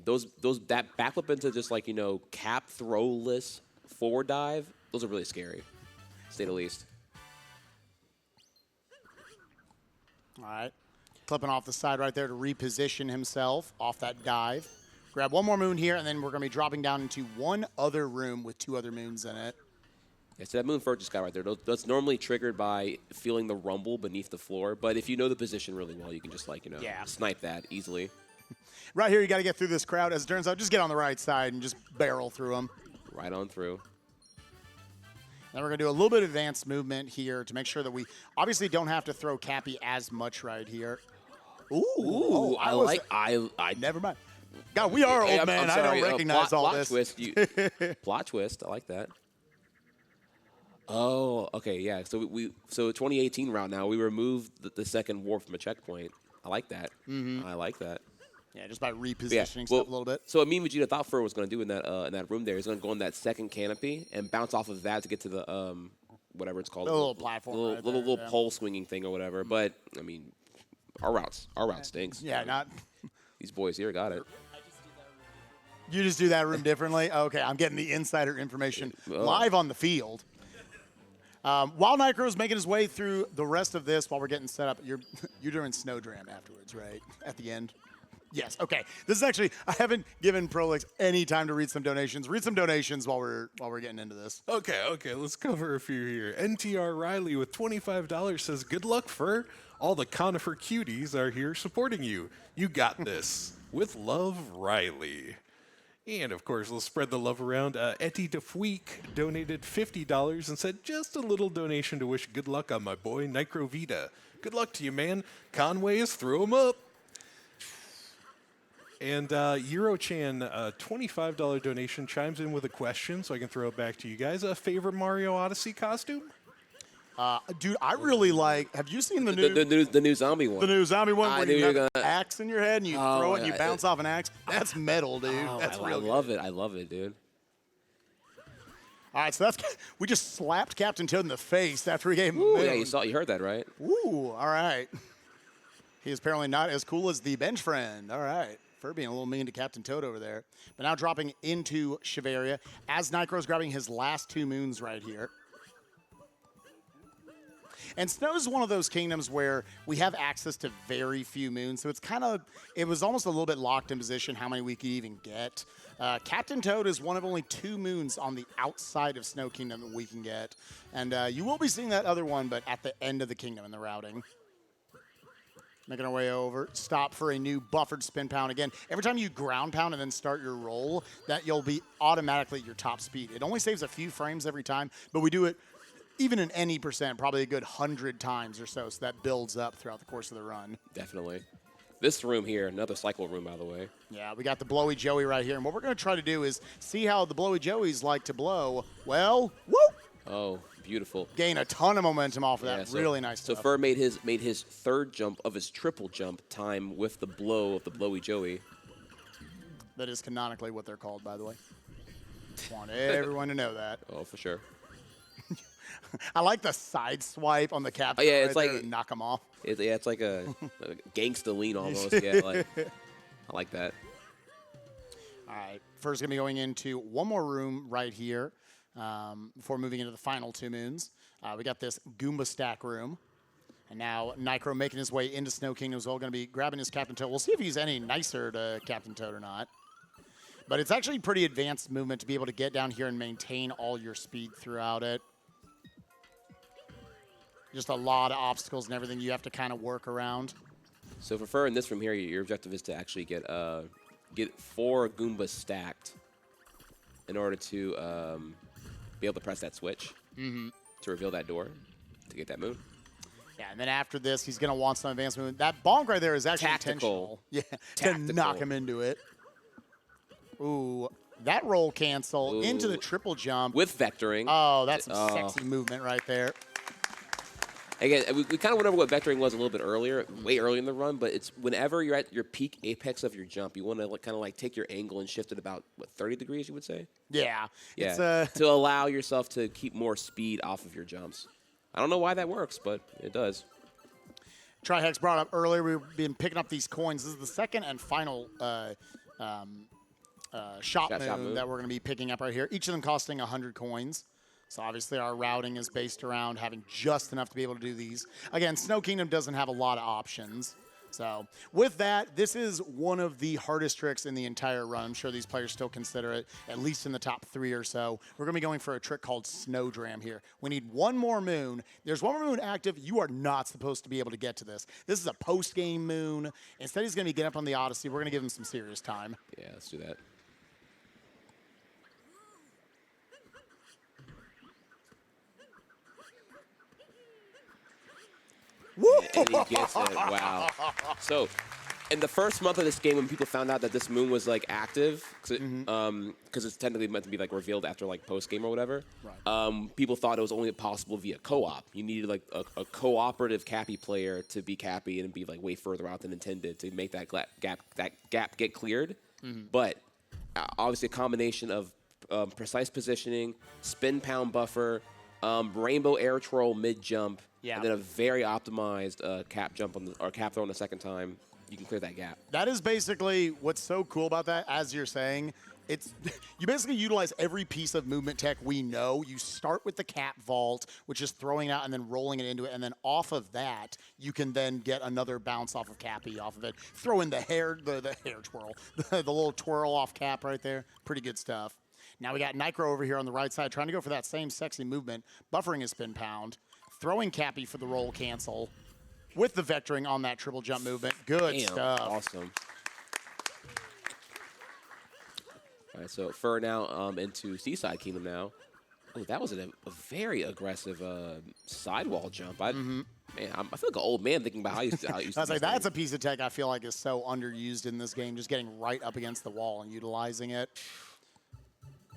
That backflip into just like, cap throwless forward dive, those are really scary, to say the least. All right. Clipping off the side right there to reposition himself off that dive. Grab one more moon here, and then we're going to be dropping down into one other room with 2 other moons in it. Yeah, so that moon first just got right there. That's normally triggered by feeling the rumble beneath the floor, but if you know the position really well, you can just snipe that easily. Right here, you got to get through this crowd. As it turns out, just get on the right side and just barrel through them. Right on through. Then we're going to do a little bit of advanced movement here to make sure that we obviously don't have to throw Cappy as much right here. Ooh, I never mind. God, we are old man. I don't recognize all plot this. Twist, plot twist. I like that. Oh, okay, yeah. So 2018 route now, we removed the second warp from a checkpoint. I like that. Mm-hmm. I like that. Yeah, just by repositioning stuff a little bit. So a meme Vegeta thought Fur was going to do in that room there is going to go on that second canopy and bounce off of that to get to the whatever it's called, the little platform, little pole swinging thing or whatever. But I mean, our route stinks. Yeah, not. These boys here got it. You just do that room differently? Okay, I'm getting the insider information live on the field. While Nicro's making his way through the rest of this, while we're getting set up, you're doing Snowdram afterwards, right? At the end? Yes, okay. This is actually, I haven't given Prolix any time to read some donations. Read some donations while we're getting into this. Okay, let's cover a few here. NTR Riley with $25 says, good luck, Fur. All the conifer cuties are here supporting you. You got this. With love, Riley. And, of course, let's spread the love around. Etty DeFweek donated $50 and said, just a little donation to wish good luck on my boy, NicroVeda. Good luck to you, man. Conway is throw him up. And Eurochan, a $25 donation, chimes in with a question, so I can throw it back to you guys. A favorite Mario Odyssey costume? Dude, I really like. Have you seen the new zombie one? The new zombie one I where knew you you have were an gonna- axe in your head and you throw it and you bounce off an axe? That's metal, dude. That's I real good. love it. I love it, dude. All right, so we just slapped Captain Toad in the face after he gave him Ooh, a yeah, moon. you heard that, right? Ooh, all right. He is apparently not as cool as the bench friend. All right. Fur being a little mean to Captain Toad over there. But now dropping into Shiveria as Nicro's grabbing his last 2 moons right here. And Snow is one of those kingdoms where we have access to very few moons, so it was almost a little bit locked in position how many we could even get. Captain Toad is one of only 2 moons on the outside of Snow Kingdom that we can get. And you will be seeing that other one, but at the end of the kingdom in the routing. Making our way over. Stop for a new buffered spin pound. Again, every time you ground pound and then start your roll, that you'll be automatically at your top speed. It only saves a few frames every time, but we do it even in any percent, probably a good 100 times or so. So that builds up throughout the course of the run. Definitely. This room here, another cycle room, by the way. Yeah, we got the Blowy Joey right here. And what we're going to try to do is see how the Blowy Joeys like to blow. Well, whoop! Oh, beautiful. Gain a ton of momentum off of that. So, really nice So stuff. Fur made his third jump of his triple jump time with the blow of the Blowy Joey. That is canonically what they're called, by the way. Want everyone to know that. Oh, for sure. I like the side swipe on the cap. Oh, yeah, right it's like there to knock them off. It's like a gangsta lean almost. Yeah, like, I like that. All right, first going to be going into one more room right here before moving into the final 2 moons. We got this Goomba stack room. And now Nicro making his way into Snow Kingdom as well, going to be grabbing his Captain Toad. We'll see if he's any nicer to Captain Toad or not. But it's actually pretty advanced movement to be able to get down here and maintain all your speed throughout it. Just a lot of obstacles and everything you have to kind of work around. So for Fur in this room here, your objective is to actually get 4 Goombas stacked in order to be able to press that switch to reveal that door to get that moon. Yeah, and then after this, he's going to want some advanced movement. That bonk right there is actually Tactical. intentional. Yeah, Tactical. to knock him into it. Ooh, that roll cancel into the triple jump. With vectoring. Oh, that's some sexy movement right there. Again, we kind of went over what vectoring was a little bit earlier, way earlier in the run, but it's whenever you're at your peak apex of your jump, you want to kind of like take your angle and shift it about, 30 degrees, you would say? Yeah. Yeah, It's, to allow yourself to keep more speed off of your jumps. I don't know why that works, but it does. Trihex brought up earlier, we've been picking up these coins. This is the second and final shot moon that we're going to be picking up right here. Each of them costing 100 coins. So obviously our routing is based around having just enough to be able to do these. Again, Snow Kingdom doesn't have a lot of options. So with that, this is one of the hardest tricks in the entire run. I'm sure these players still consider it, at least in the top 3 or so. We're going to be going for a trick called Snowdram here. We need one more moon. There's one more moon active. You are not supposed to be able to get to this. This is a post-game moon. Instead, he's going to be getting up on the Odyssey. We're going to give him some serious time. Yeah, let's do that. And he gets it. Wow. So, in the first month of this game, when people found out that this moon was like active, because it's technically meant to be like revealed after like post game or whatever, people thought it was only possible via co-op. You needed like a cooperative Cappy player to be Cappy and be like way further out than intended to make that gap get cleared. But obviously, a combination of precise positioning, spin pound buffer, rainbow air twirl mid jump. Yeah. And then a very optimized cap jump or cap throw on the second time. You can clear that gap. That is basically what's so cool about that, as you're saying. It's you basically utilize every piece of movement tech we know. You start with the cap vault, which is throwing it out and then rolling it into it. And then off of that, you can then get another bounce off of Cappy off of it. Throw in the hair twirl, the little twirl off cap right there. Pretty good stuff. Now we got Nicro over here on the right side trying to go for that same sexy movement, buffering his spin pound. Throwing Cappy for the roll cancel with the vectoring on that triple jump movement. Good stuff. Awesome. All right, so Fur now into Seaside Kingdom now. Oh, that was a very aggressive sidewall jump. Man, I feel like an old man thinking about how you used to I was like, that's a piece of tech I feel like is so underused in this game, just getting right up against the wall and utilizing it.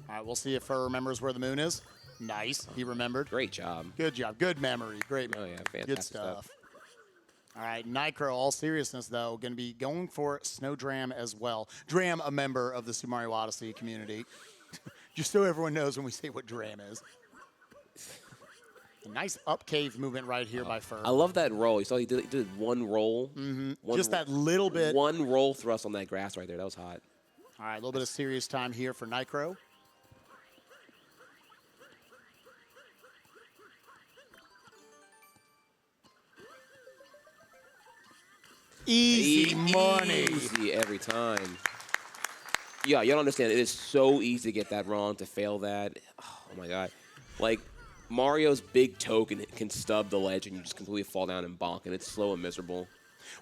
All right, we'll see if Fur remembers where the moon is. Nice. He remembered. Great job. Good job. Good memory. Great memory. Oh, yeah. Fantastic Good stuff. All right, Nicro, all seriousness, though, going to be going for Snowdram as well. Dram, a member of the Super Mario Odyssey community. Just so everyone knows when we say what Dram is. A nice up cave movement right here by Fur. I love that roll. You saw he did one roll. Just that little bit. One roll thrust on that grass right there. That was hot. All right, a little bit of serious time here for Nicro. Easy money. Easy every time. Yeah, you don't understand. It is so easy to get that wrong, to fail that. Oh, my God. Like, Mario's big toe can stub the ledge and you just completely fall down and bonk, and it's slow and miserable.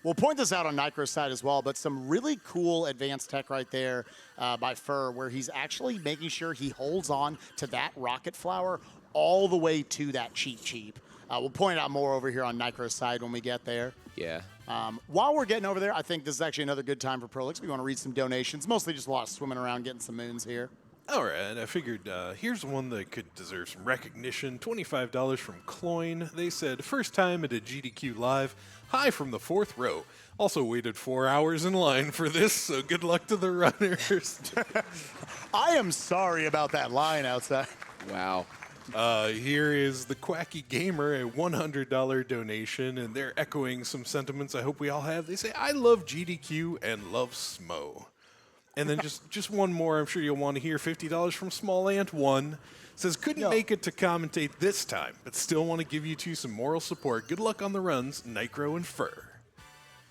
We'll point this out on Nicro's side as well, but some really cool advanced tech right there by Fur, where he's actually making sure he holds on to that rocket flower all the way to that cheap. We'll point out more over here on Nicro's side when we get there. Yeah. While we're getting over there, I think this is actually another good time for Prolix. We want to read some donations, mostly just a lot of swimming around, getting some moons here. All right, I figured here's one that could deserve some recognition. $25 from Cloyne. They said, first time at a GDQ Live. Hi from the 4th row. Also waited 4 hours in line for this, so good luck to the runners. I am sorry about that line outside. Wow. Here is the Quacky Gamer, a $100 donation, and they're echoing some sentiments I hope we all have. They say, I love GDQ and love Smo. And then just one more I'm sure you'll want to hear, $50 from Small Ant 1. Says, couldn't make it to commentate this time, but still want to give you two some moral support. Good luck on the runs, Nicro and Fur.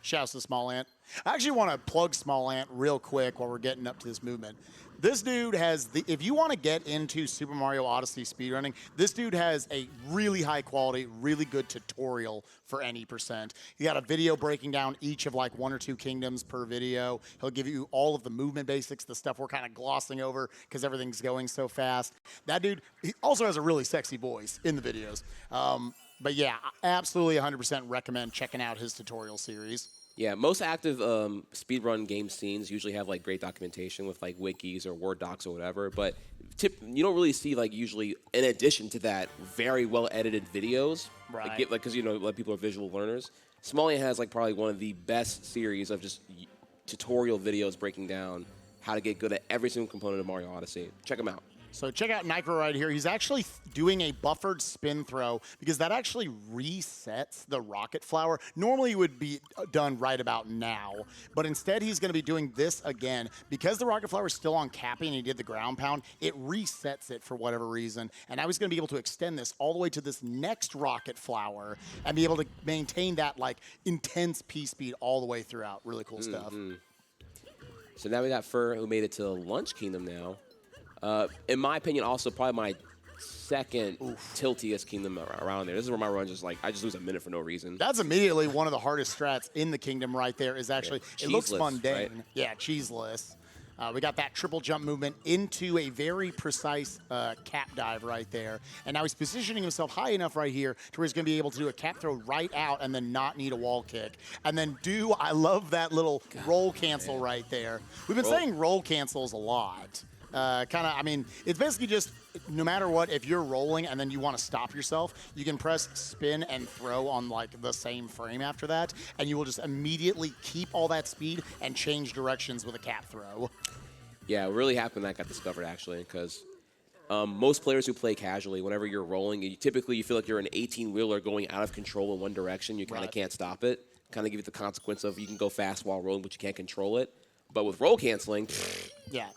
Shouts to Small Ant. I actually want to plug Small Ant real quick while we're getting up to this movement. This dude has if you want to get into Super Mario Odyssey speedrunning, this dude has a really high quality, really good tutorial for any percent. He got a video breaking down each of like 1 or 2 kingdoms per video. He'll give you all of the movement basics, the stuff we're kind of glossing over because everything's going so fast. That dude, he also has a really sexy voice in the videos. But yeah, absolutely 100% recommend checking out his tutorial series. Yeah, most active speedrun game scenes usually have like great documentation with like wikis or Word docs or whatever, but you don't really see like usually in addition to that very well edited videos, right? Like because like people are visual learners. Smalley has like probably one of the best series of just tutorial videos breaking down how to get good at every single component of Mario Odyssey. Check them out. So check out Nicro right here. He's actually doing a buffered spin throw because that actually resets the rocket flower. Normally it would be done right about now, but instead he's going to be doing this again. Because the rocket flower is still on capping and he did the ground pound, it resets it for whatever reason. And now he's going to be able to extend this all the way to this next rocket flower and be able to maintain that like intense P speed all the way throughout. Really cool stuff. So now we got Fur, who made it to Lunch Kingdom now. In my opinion, also probably my second tiltiest kingdom around there. This is where my run I just lose a minute for no reason. That's immediately one of the hardest strats in the kingdom right there is actually, it looks mundane. Right? Yeah, cheeseless. We got that triple jump movement into a very precise cap dive right there. And now he's positioning himself high enough right here to where he's going to be able to do a cap throw right out and then not need a wall kick. And then I love that little roll cancel right there. We've been saying roll cancels a lot. It's basically just no matter what, if you're rolling and then you want to stop yourself, you can press spin and throw on like the same frame after that, and you will just immediately keep all that speed and change directions with a cap throw. Yeah, it really happened that got discovered actually, because most players who play casually, whenever you're rolling, you feel like you're an 18-wheeler going out of control in one direction. You kind of can't stop it. Kind of give you the consequence of you can go fast while rolling, but you can't control it. But with roll canceling,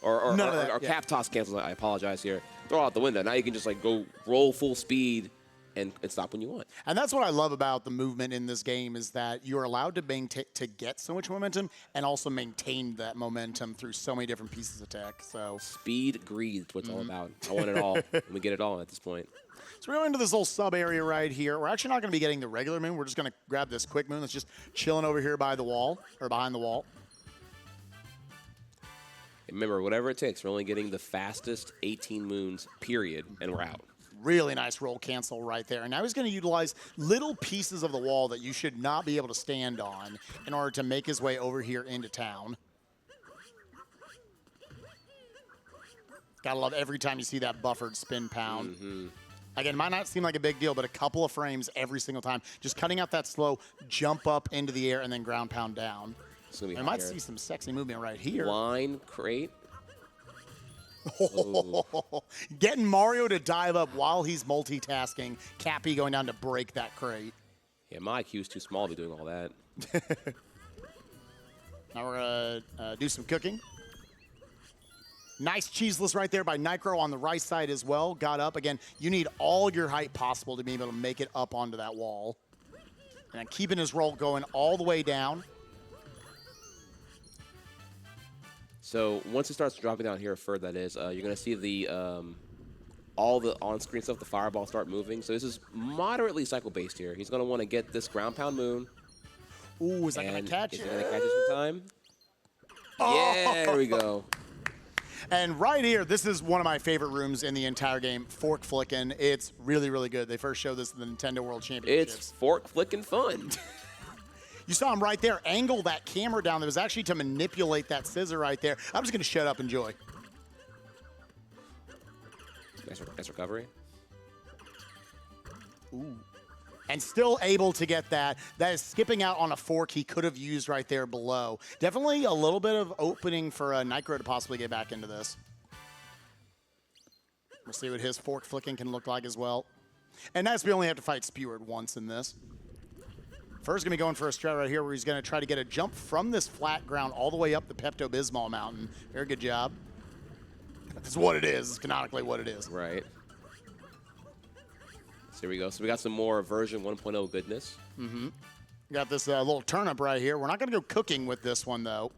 or cap toss cancels, I apologize here, throw out the window. Now you can just like go roll full speed and stop when you want. And that's what I love about the movement in this game is that you're allowed to get so much momentum and also maintain that momentum through so many different pieces of tech. So speed, greed, that's what it's all about. I want it all, and we get it all at this point. So we're going into this little sub area right here. We're actually not going to be getting the regular moon. We're just going to grab this quick moon that's just chilling over here by the wall, or behind the wall. Remember, whatever it takes, we're only getting the fastest 18 moons, period, and we're out. Really nice roll cancel right there. And now he's going to utilize little pieces of the wall that you should not be able to stand on in order to make his way over here into town. Gotta love every time you see that buffered spin pound. Again, it might not seem like a big deal, but a couple of frames every single time. Just cutting out that slow jump up into the air and then ground pound down. I might see some sexy movement right here. Line crate. Getting Mario to dive up while he's multitasking. Cappy going down to break that crate. Yeah, my IQ is too small to be doing all that. Now we're going to do some cooking. Nice cheeseless right there by Nicro on the right side as well. Got up. Again, you need all your height possible to be able to make it up onto that wall. And then keeping his roll going all the way down. So once it starts dropping down here further, that is, you're going to see the all the on-screen stuff, the fireball start moving. So this is moderately cycle-based here. He's going to want to get this ground pound moon. Ooh, is that going to catch Is it? it going to catch this in time? Yeah, there we go. And right here, this is one of my favorite rooms in the entire game, fork flicking. It's really, really good. They first showed this in the Nintendo World Championships. It's fork flicking fun. You saw him right there angle that camera down. That was actually to manipulate that scissor right there. I'm just going to shut up and enjoy. Nice recovery. Ooh. And still able to get that. That is skipping out on a fork he could have used right there below. Definitely a little bit of opening for Nicro to possibly get back into this. We'll see what his fork flicking can look like as well. And that's we only have to fight Speward once in this. First going to be going for a strat right here where he's going to try to get a jump from this flat ground all the way up the Pepto-Bismol mountain. Very good job. That's what it is. It's canonically what it is. Right. So here we go. So we got some more version 1.0 goodness. Mm-hmm. Got this little turnip right here. We're not going to go cooking with this one, though.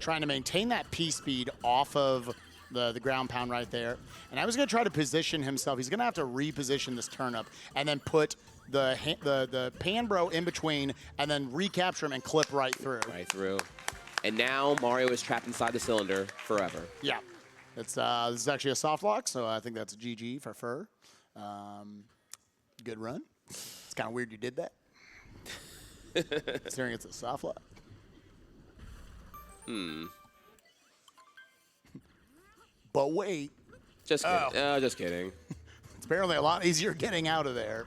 Trying to maintain that P speed off of the ground pound right there. And I was going to try to position himself. He's going to have to reposition this turnip and then put the pan bro in between and then recapture him and clip right through. Right through. And now Mario is trapped inside the cylinder forever. Yeah. It's this is actually a soft lock, so I think that's a GG for Fur. Good run. It's kind of weird you did that. Considering it's a soft lock. But wait. Just kidding. Just kidding. It's apparently a lot easier getting out of there.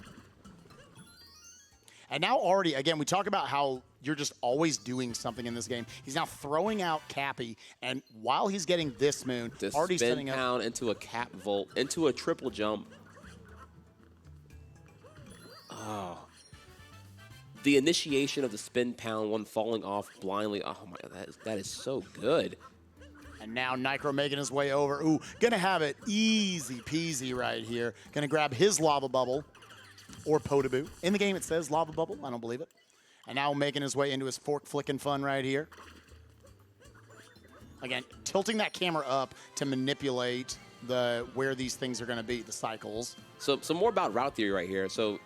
And now already, again, we talk about how you're just always doing something in this game. He's now throwing out Cappy, and while he's getting this moon, This already spin setting up. pound into a cap vault, into a triple jump. Oh. The initiation of the spin pound, one falling off blindly. Oh my God, that is so good. And now Nicro making his way over. Ooh, gonna have it easy peasy right here. Gonna grab his lava bubble, or Potaboo. In the game it says lava bubble. I don't believe it. And now making his way into his fork flicking fun right here. Again, tilting that camera up to manipulate where these things are going to be, the cycles. So more about route theory right here. So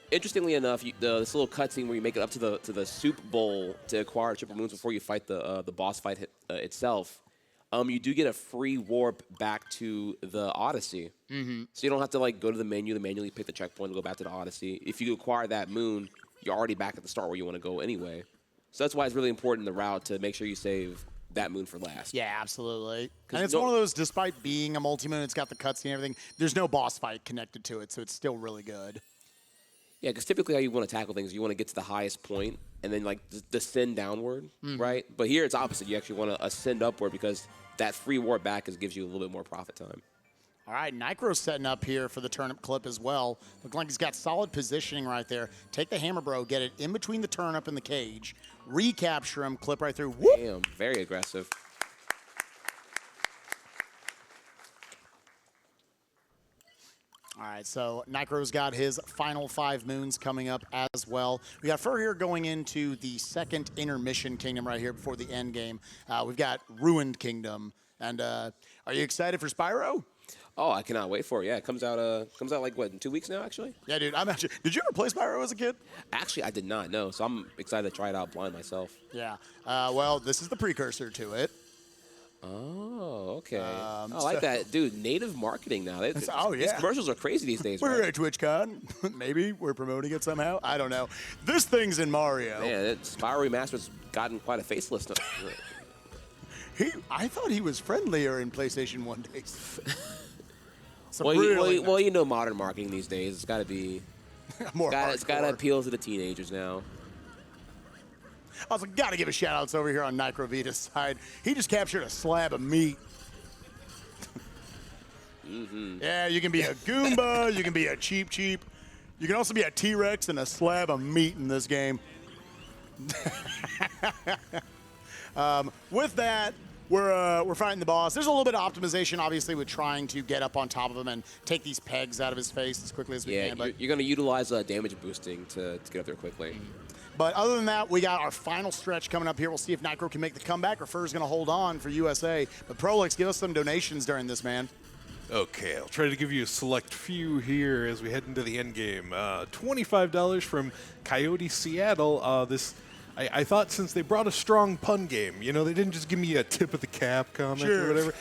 interestingly enough, this little cutscene where you make it up to the soup bowl to acquire triple moons before you fight the boss fight itself. You do get a free warp back to the Odyssey. Mm-hmm. So you don't have to like go to the menu, manually pick the checkpoint and go back to the Odyssey. If you acquire that moon, you're already back at the start where you want to go anyway. So that's why it's really important in the route to make sure you save that moon for last. Yeah, absolutely. And it's one of those, despite being a multi-moon, it's got the cutscene and everything, there's no boss fight connected to it, so it's still really good. Yeah, because typically how you want to tackle things, you want to get to the highest point and then like descend downward, right? But here it's opposite. You actually want to ascend upward because that free warp back gives you a little bit more profit time. All right, Nicro's setting up here for the turnip clip as well. Looks like he's got solid positioning right there. Take the hammer, bro, get it in between the turnip and the cage, recapture him, clip right through. Whoop! Damn, very aggressive. All right, so Nicro's got his final 5 moons coming up as well. We got Fur here going into the second intermission kingdom right here before the end game. We've got Ruined Kingdom. And are you excited for Spyro? Oh, I cannot wait for it. Yeah, it comes out like what, in 2 weeks now, actually? Yeah, dude. Did you ever play Spyro as a kid? Actually, I did not know, so I'm excited to try it out blind myself. Yeah. Well, this is the precursor to it. Oh, okay. I like that. Dude, native marketing now. Oh, yeah. These commercials are crazy these days, We're right? at TwitchCon. Maybe we're promoting it somehow. I don't know. This thing's in Mario. Man, Spyro Remastered's gotten quite a facelift. I thought he was friendlier in PlayStation 1 days. Well, you know modern marketing these days. It's got to be more it's got to appeal to the teenagers now. Also, got to give a shout-outs over here on NicroVeda's side. He just captured a slab of meat. Yeah, you can be a Goomba. You can be a Cheep. You can also be a T-Rex and a slab of meat in this game. With that, we're fighting the boss. There's a little bit of optimization, obviously, with trying to get up on top of him and take these pegs out of his face as quickly as we can. But you're going to utilize damage boosting to get up there quickly. But other than that, we got our final stretch coming up here. We'll see if Nicro can make the comeback or Fur's going to hold on for USA. But Prolix, give us some donations during this, man. Okay, I'll try to give you a select few here as we head into the end game. $25 from Coyote Seattle. I thought since they brought a strong pun game, they didn't just give me a tip of the cap comment or whatever.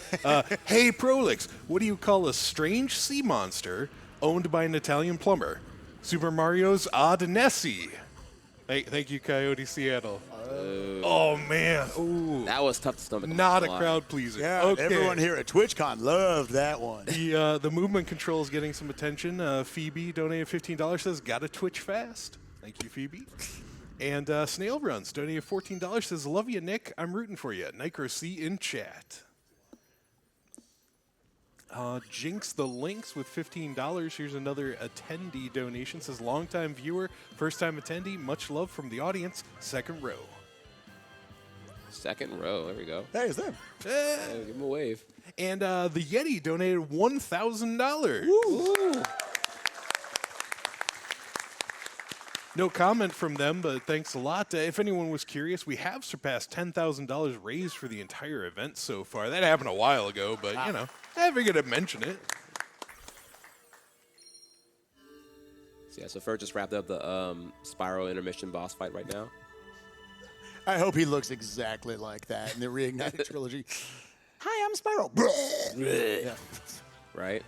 Hey, Prolix, what do you call a strange sea monster owned by an Italian plumber? Super Mario's Odyssey. Thank you, Coyote Seattle. Oh, man. Ooh. That was tough to stomach. Not a crowd pleaser. Yeah, okay. everyone here at TwitchCon loved that one. The movement control is getting some attention. Phoebe donated $15, says, gotta twitch fast. Thank you, Phoebe. And Snail Runs donated $14, says, love you, Nick. I'm rooting for you. NicroC in chat. Jinx the Lynx with $15. Here's another attendee donation. Says, longtime viewer, first-time attendee. Much love from the audience. Second row. Second row. There we go. Hey, it's them. Yeah, give him a wave. And the Yeti donated $1,000. No comment from them, but thanks a lot. If anyone was curious, we have surpassed $10,000 raised for the entire event so far. That happened a while ago, but, I figured I'd mention it. So, yeah, so Fer just wrapped up the Spiral Intermission boss fight right now. I hope he looks exactly like that in the Reignited trilogy. Hi, I'm Spiral. Yeah. Right?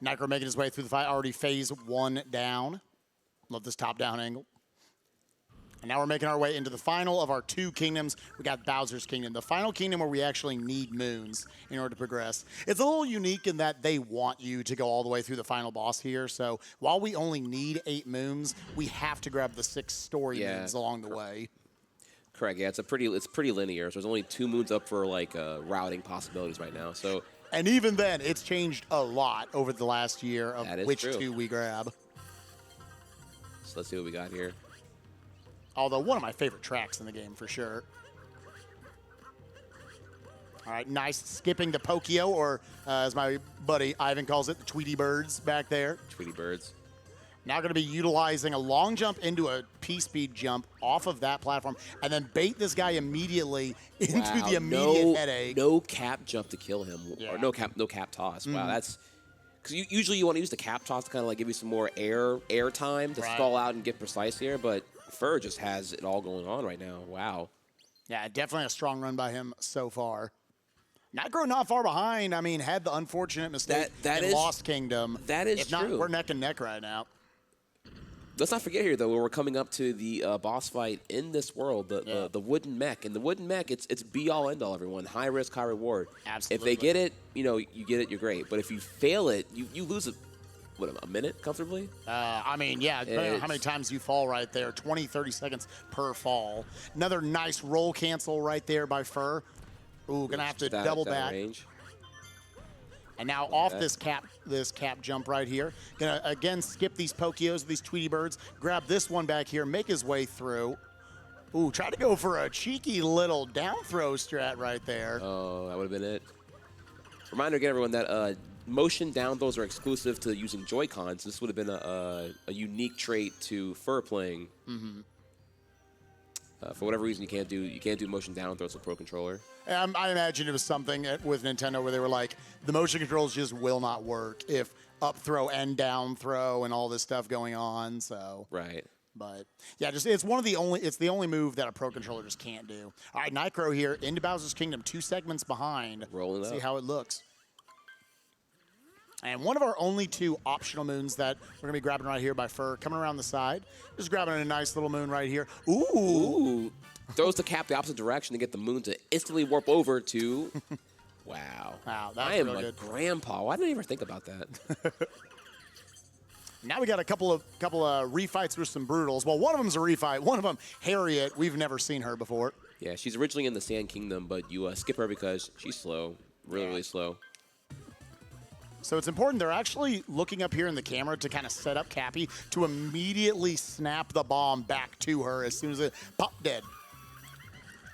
Nicro making his way through the fight. Already phase 1 down. Love this top-down angle. And now we're making our way into the final of our 2 kingdoms. We got Bowser's Kingdom, the final kingdom where we actually need moons in order to progress. It's a little unique in that they want you to go all the way through the final boss here. So while we only need 8 moons, we have to grab the 6 story moons along the way. Correct. Yeah, it's pretty linear. So there's only 2 moons up for routing possibilities right now. So. And even then, it's changed a lot over the last year of which true. 2 we grab. So let's see what we got here. Although one of my favorite tracks in the game for sure. All right, nice skipping the Pokio, or as my buddy Ivan calls it, the Tweety Birds back there. Tweety Birds. Now going to be utilizing a long jump into a P-speed jump off of that platform, and then bait this guy immediately into the immediate headache. No cap jump to kill him, Yeah. or no cap toss. Wow, that's because usually you want to use the cap toss to kind of give you some more air time to stall out and get precise here, but Fer just has it all going on right now. Wow. Yeah, definitely a strong run by him so far. Nigro not far behind. I mean, had the unfortunate mistake in Lost Kingdom. That is if not, true. We're neck and neck right now. Let's not forget here, though, when we're coming up to the boss fight in this world, the wooden mech. And the wooden mech, it's be-all, end-all, everyone. High risk, high reward. Absolutely. If they get it, you get it, you're great. But if you fail it, you lose it, a minute comfortably? I mean, yeah, depending on how many times you fall right there. 20, 30 seconds per fall. Another nice roll cancel right there by Fer. Ooh, gonna have to double back. Range. And now off this cap jump right here. Gonna again skip these Pokios, these Tweety Birds. Grab this one back here, make his way through. Ooh, try to go for a cheeky little down throw strat right there. Oh, that would have been it. Reminder again, everyone, that motion down throws are exclusive to using Joy-Cons. This would have been a unique trait to Fer playing. For whatever reason, you can't do motion down throws with Pro Controller. I imagine it was something with Nintendo where they were like, the motion controls just will not work if up throw and down throw and all this stuff going on. So right. But yeah, it's the only move that a Pro Controller just can't do. All right, Nicro here into Bowser's Kingdom, 2 segments behind. Rolling up. See how it looks. And one of our only 2 optional moons that we're going to be grabbing right here by Fer, coming around the side. Just grabbing a nice little moon right here. Ooh. Throws the cap the opposite direction to get the moon to instantly warp over to... Wow. Wow, that's I am real a good. grandpa. Why didn't I ever think about that? Now we got a couple of refights with some brutals. Well, one of them's a refight. One of them, Harriet. We've never seen her before. Yeah, she's originally in the Sand Kingdom, but you skip her because she's slow. Really slow. So it's important. They're actually looking up here in the camera to kind of set up Cappy to immediately snap the bomb back to her as soon as it pop dead.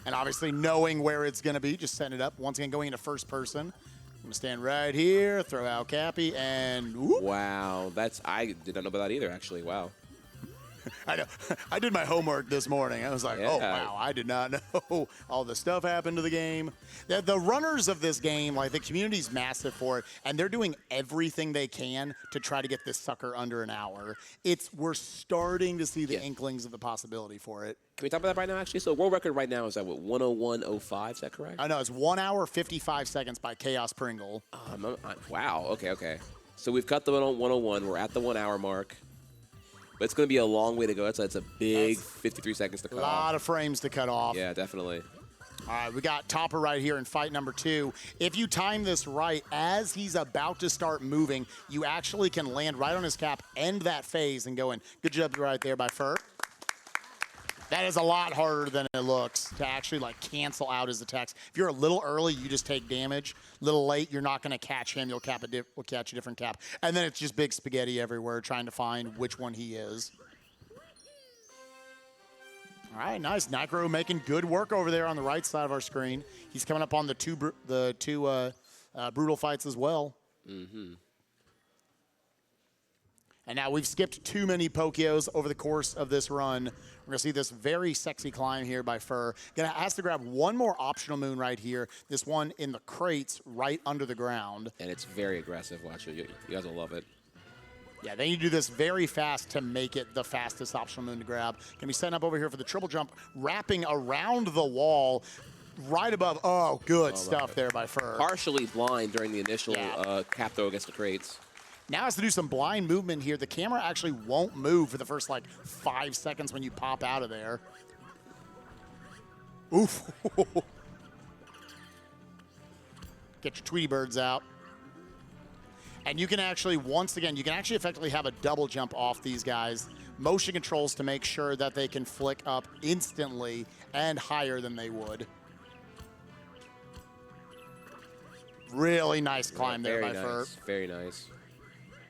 And obviously knowing where it's going to be, just setting it up. Once again, going into first person. I'm going to stand right here, throw out Cappy, and whoop. Wow, I did not know about that either, actually. Wow. I know. I did my homework this morning. I was like, oh, Yeah. wow, I did not know all the stuff happened to the game. The runners of this game, like, the community's massive for it, and they're doing everything they can to try to get this sucker under an hour. We're starting to see the inklings of the possibility for it. Can we talk about that right now, actually? So world record right now is at, what, 101.05, is that correct? I know, it's 1 hour, 55 seconds by Chaos Pringle. Wow, okay. So we've cut the 101. We're at the 1 hour mark. But it's going to be a long way to go. It's a big 53 seconds to cut off. A lot of frames to cut off. Yeah, definitely. All right, we got Topper right here in fight number 2. If you time this right, as he's about to start moving, you actually can land right on his cap, end that phase, and go in. Good job right there by Fur. That is a lot harder than it looks to actually, like, cancel out his attacks. If you're a little early, you just take damage. A little late, you're not going to catch him. You'll catch a different cap. And then it's just big spaghetti everywhere trying to find which one he is. All right, nice. Nicro making good work over there on the right side of our screen. He's coming up on the two brutal fights as well. Mm-hmm. And now we've skipped too many Pokeos over the course of this run. We're going to see this very sexy climb here by Fur. Has to grab one more optional moon right here. This one in the crates right under the ground. And it's very aggressive. Watch it. You guys will love it. Yeah, then you do this very fast to make it the fastest optional moon to grab. Can be setting up over here for the triple jump, wrapping around the wall right above. Oh, good stuff there by Fur. Partially blind during the initial cap throw against the crates. Now has to do some blind movement here. The camera actually won't move for the first, like, 5 seconds when you pop out of there. Oof. Get your Tweety Birds out. And you can actually, once again, you can actually effectively have a double jump off these guys. Motion controls to make sure that they can flick up instantly and higher than they would. Really nice climb there by Fur. Very nice.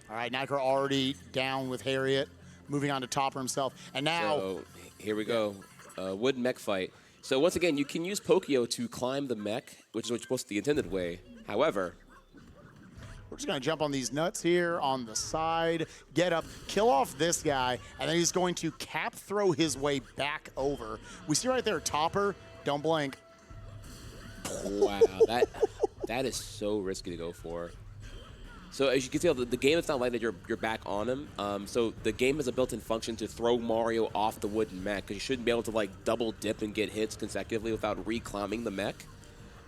All right, Nicro already down with Harriet, moving on to Topper himself. And now... So, here we go. Wood mech fight. So, once again, you can use Pokeo to climb the mech, which is what's supposed to be the intended way. However... We're just going to jump on these nuts here on the side, get up, kill off this guy, and then he's going to cap throw his way back over. We see right there, Topper, don't blink. Wow, that is so risky to go for. So as you can tell, the game is not like that you're back on him. So the game has a built-in function to throw Mario off the wooden mech, because you shouldn't be able to, like, double dip and get hits consecutively without re-climbing the mech.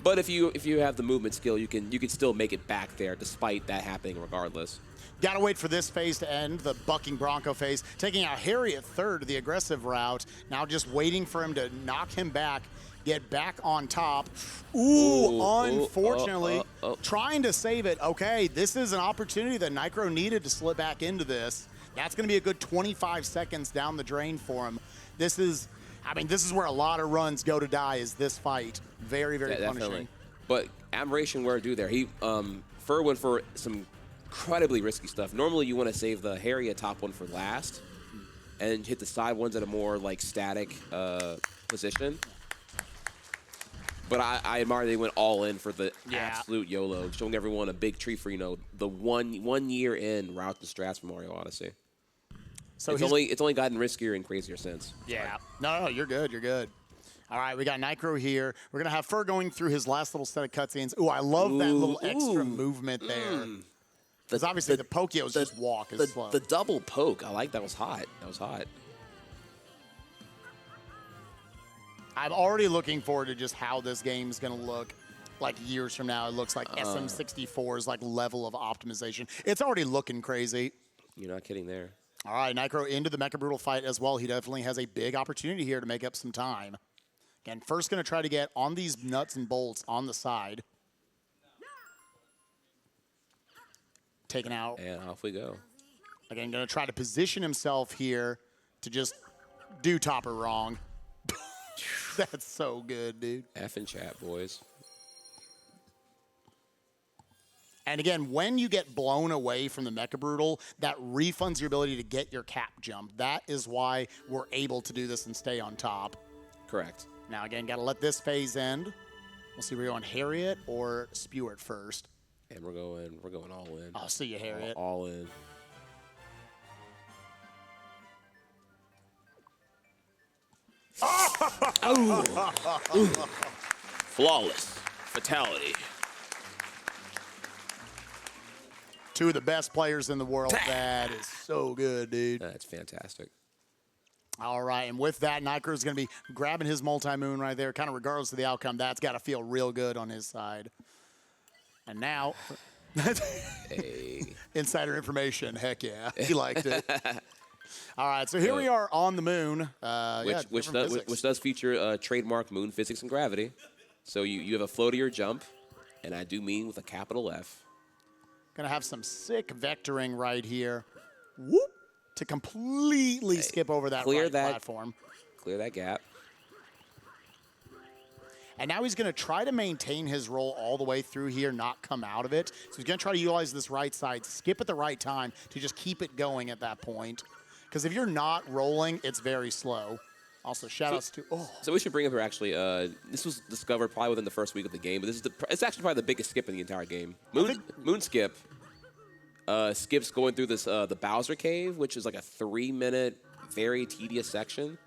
But if you have the movement skill, you can still make it back there despite that happening regardless. Got to wait for this phase to end, the bucking Bronco phase. Taking out Harriet third, the aggressive route. Now just waiting for him to knock him back, get back on top. Unfortunately, trying to save it. Okay, this is an opportunity that Nicro needed to slip back into this. That's going to be a good 25 seconds down the drain for him. This is where a lot of runs go to die, is this fight. Very, very punishing. Definitely. But admiration where due there. Fur went for some incredibly risky stuff. Normally you want to save the Harriet top one for last and hit the side ones at a more, like, static position. But I admire they went all in for the absolute YOLO, showing everyone a big treat for, the one year in route to strats for Mario Odyssey. So it's only gotten riskier and crazier since. Yeah. No, you're good. You're good. All right, we got Nicro here. We're going to have Fur going through his last little set of cutscenes. Ooh, I love that little extra movement there. Because obviously the Pokeos just walk as slow. The double poke, I like that. Was hot. That was hot. I'm already looking forward to just how this game's going to look like years from now. It looks like SM64's like level of optimization. It's already looking crazy. You're not kidding there. All right, Nicro into the Mecha Brutal fight as well. He definitely has a big opportunity here to make up some time. Again, first going to try to get on these nuts and bolts on the side. Taken out. And off we go. Again, going to try to position himself here to just do Topper wrong. That's so good, dude. F in chat, boys. And again, when you get blown away from the Mecha Brutal, that refunds your ability to get your cap jump. That is why we're able to do this and stay on top. Correct. Now, again, got to let this phase end. We'll see if we're going Harriet or Spewart first. And we're going all in. I'll see you, Harriet. All in. Ooh. Flawless fatality. Two of the best players in the world. That is so good, dude. That's fantastic. All right, and with that, Nicro's going to be grabbing his multi-moon right there, kind of regardless of the outcome. That's got to feel real good on his side. And now, Hey. insider information. Heck yeah, he liked it. All right, so here we are on the moon. Which does feature trademark moon physics and gravity. So you have a float or your jump, and I do mean with a capital F. Gonna have some sick vectoring right here. Whoop! To completely skip over that platform. Clear that gap. And now he's going to try to maintain his roll all the way through here, not come out of it. So he's going to try to utilize this right side, skip at the right time to just keep it going at that point. Because if you're not rolling, it's very slow. Also, shout-outs to... Oh. So we should bring up here, actually, this was discovered probably within the first week of the game, but it's actually probably the biggest skip in the entire game. Moon skip skips going through this the Bowser Cave, which is like a 3-minute, very tedious section.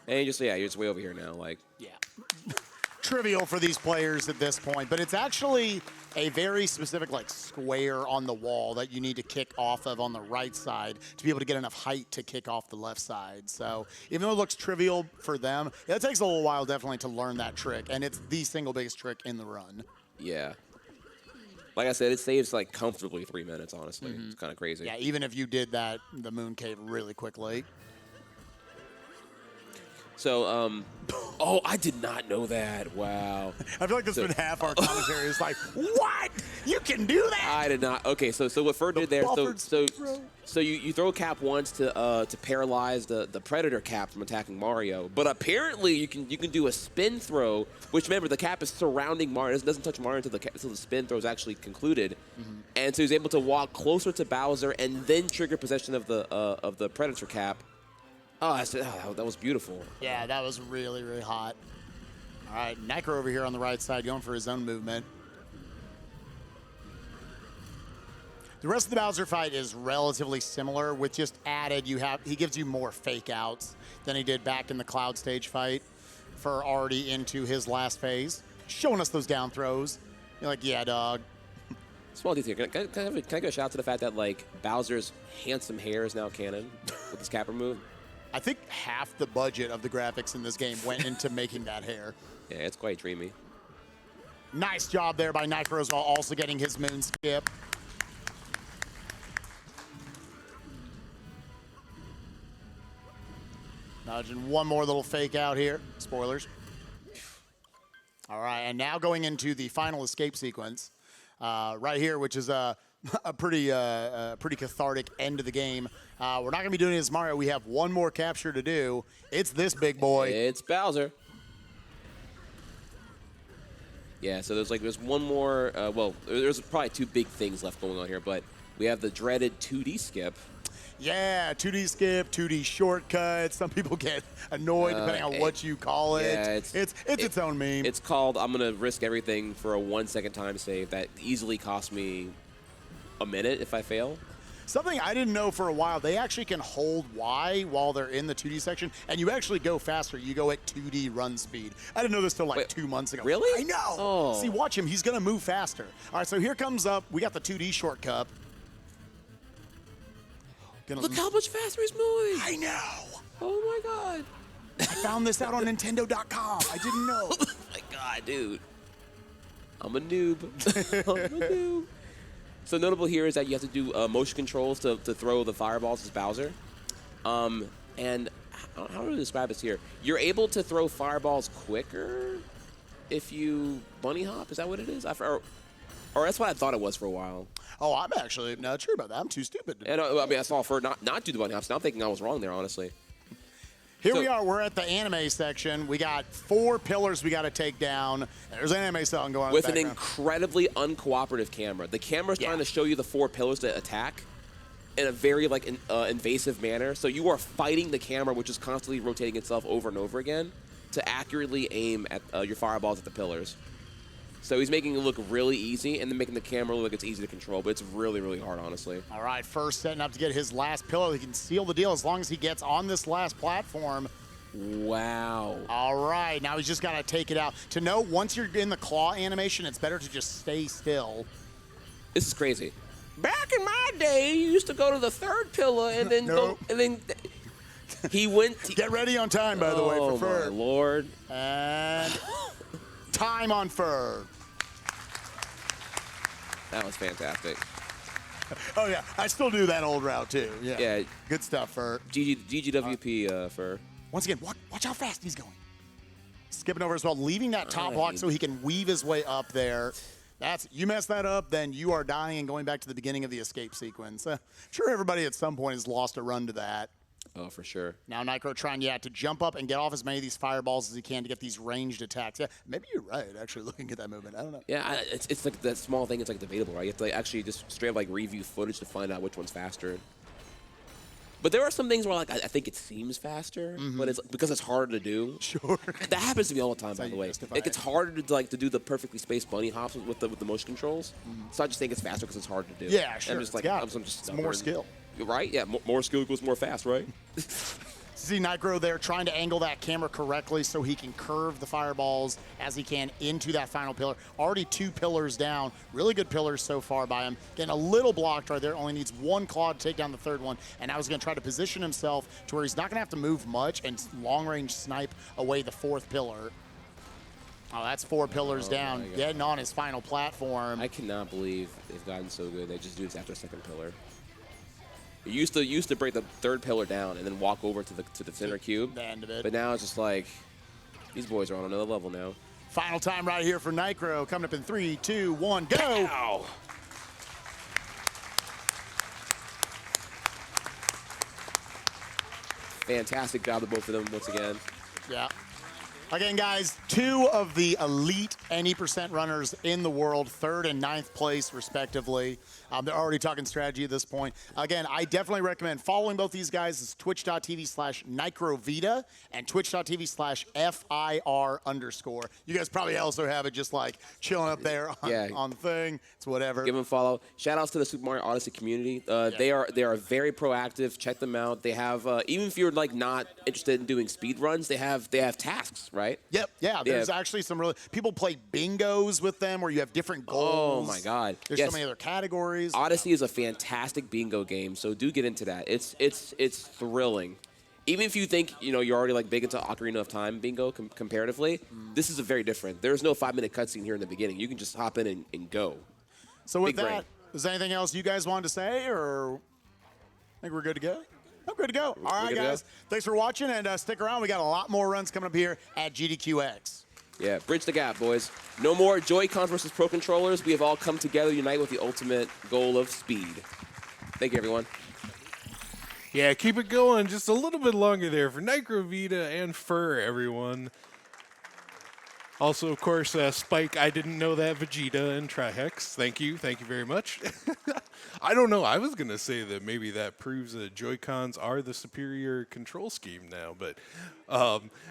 And you're just way over here now. Yeah. Trivial for these players at this point, but it's actually a very specific square on the wall that you need to kick off of on the right side to be able to get enough height to kick off the left side. So even though it looks trivial for them, it takes a little while definitely to learn that trick, and it's the single biggest trick in the run. Yeah. Like I said, it saves comfortably 3 minutes, honestly. It's kind of crazy. Yeah, even if you did that, the Moon Cave really quickly. So, oh, I did not know that. Wow. I feel like this has been half our commentary. It's like, what? You can do that? I did not. Okay, so what Ferd did there, so you throw cap once to paralyze the Predator cap from attacking Mario, but apparently you can do a spin throw, which remember the cap is surrounding Mario. It doesn't touch Mario until the spin throw is actually concluded, and so he's able to walk closer to Bowser and then trigger possession of the Predator cap. Oh, that was beautiful. Yeah, that was really, really hot. All right, Nicro over here on the right side going for his own movement. The rest of the Bowser fight is relatively similar, with just added, he gives you more fake outs than he did back in the Cloud Stage fight for already into his last phase. Showing us those down throws. You're like, yeah, dog. Small detail. Can I give a shout out to the fact that Bowser's handsome hair is now canon with his cap remove? I think half the budget of the graphics in this game went into making that hair. Yeah, it's quite dreamy. Nice job there by Nicros while also getting his moon skip. Nudging one more little fake out here. Spoilers. All right, and now going into the final escape sequence right here, which is a pretty cathartic end of the game. We're not going to be doing it as Mario. We have one more capture to do. It's this big boy. It's Bowser. Yeah, so there's one more. Well, there's probably two big things left going on here, but we have the dreaded 2D skip. Yeah, 2D skip, 2D shortcut. Some people get annoyed depending on what you call it. Yeah, it's its own meme. It's called I'm going to risk everything for a 1 second time save that easily cost me a minute if I fail. Something I didn't know for a while, they actually can hold Y while they're in the 2D section, and you actually go faster. You go at 2D run speed. I didn't know this till 2 months ago. Really? I know. Oh. See, watch him. He's going to move faster. All right, so here comes up. We got the 2D shortcut. Look how much faster he's moving. I know. Oh, my God. I found this out on Nintendo.com. I didn't know. Oh, my God, dude. I'm a noob. I'm a noob. So notable here is that you have to do motion controls to throw the fireballs as Bowser. And how do I describe this here? You're able to throw fireballs quicker if you bunny hop. Is that what it is? Or that's what I thought it was for a while. Oh, I'm actually not sure about that. I'm too stupid. And I mean, I saw for not do the bunny hops. Now I'm thinking I was wrong there, honestly. Here we are. We're at the anime section. We got 4 pillars we got to take down. There's an anime song going on with in the an background. incredibly uncooperative camera. The camera's trying to show you the 4 pillars to attack in a very invasive manner. So you are fighting the camera, which is constantly rotating itself over and over again, to accurately aim at your fireballs at the pillars. So he's making it look really easy and then making the camera look like it's easy to control, but it's really, really hard, honestly. All right, first setting up to get his last pillar. He can seal the deal as long as he gets on this last platform. Wow. All right, now he's just got to take it out. To know, once you're in the claw animation, it's better to just stay still. This is crazy. Back in my day, you used to go to the third pillar and then Nope. go, and then he went. Get ready on time, by the way, for Oh Fur. my lord! And time on Fur. That was fantastic. Oh, yeah, I still do that old route, too. Yeah. Yeah. Good stuff, Fur. GGWP for. Once again, watch how fast he's going. Skipping over as well, leaving that top block so he can weave his way up there. You mess that up, then you are dying and going back to the beginning of the escape sequence. Sure, everybody at some point has lost a run to that. Oh, for sure. Now Nicro trying, to jump up and get off as many of these fireballs as he can to get these ranged attacks. Yeah, maybe you're right, actually, looking at that movement. I don't know. Yeah, it's like that small thing. It's like debatable, right? You have to like, actually just straight up like review footage to find out which one's faster. But there are some things where like I think it seems faster, but it's because it's harder to do. Sure. That happens to me all the time, by the way. justify It gets it. harder to do the perfectly spaced bunny hops with the motion controls. So I just think it's faster because it's hard to do. Yeah, sure. I'm just like it's I'm just more stubborn. skill. Right? Yeah, more skill equals more fast, right? See Nicro there trying to angle that camera correctly so he can curve the fireballs as he can into that final pillar. Already 2 pillars down. Really good pillars so far by him. Getting a little blocked right there. Only needs 1 claw to take down the 3rd one. And now he's going to try to position himself to where he's not going to have to move much and long-range snipe away the 4th pillar. Oh, that's 4 pillars down. Getting on his final platform. I cannot believe they've gotten so good. They just do this after a 2nd pillar. You used to break the 3rd pillar down and then walk over to the center cube. The end of it. But now it's just like these boys are on another level now. Final time right here for Nicro. Coming up in 3, 2, 1, go! Ow! Fantastic job of both of them once again. Yeah. Again, guys, 2 of the elite any percent runners in the world, 3rd and 9th place, respectively. They're already talking strategy at this point. Again, I definitely recommend following both these guys. It's twitch.tv/NicroVeda and twitch.tv/FIR_. You guys probably also have it just like chilling up there on the thing. It's whatever. Give them a follow. Shout outs to the Super Mario Odyssey community. They are very proactive. Check them out. They have even if you're like not interested in doing speed runs, they have tasks, right? Yep. Yeah. There's actually some really people play bingos with them where you have different goals. Oh my God. There's so many other categories. Odyssey is a fantastic bingo game, so do get into that. It's thrilling. Even if you think you're already like big into Ocarina of Time bingo comparatively, this is a very different. There's no 5-minute cutscene here in the beginning. You can just hop in and go. So with Big that, brain. is there anything else you guys wanted to say, or I think we're good to go? I'm good to go. All right, good to guys. go? Thanks for watching, and stick around. We got a lot more runs coming up here at GDQx. Yeah, bridge the gap, boys. No more Joy-Cons versus Pro Controllers. We have all come together, unite with the ultimate goal of speed. Thank you, everyone. Yeah, keep it going just a little bit longer there for NicroVeda and Fur, everyone. Also, of course, Spike, I didn't know that, Vegeta, and Trihex. Thank you very much. I don't know, I was going to say that maybe that proves that Joy-Cons are the superior control scheme now, but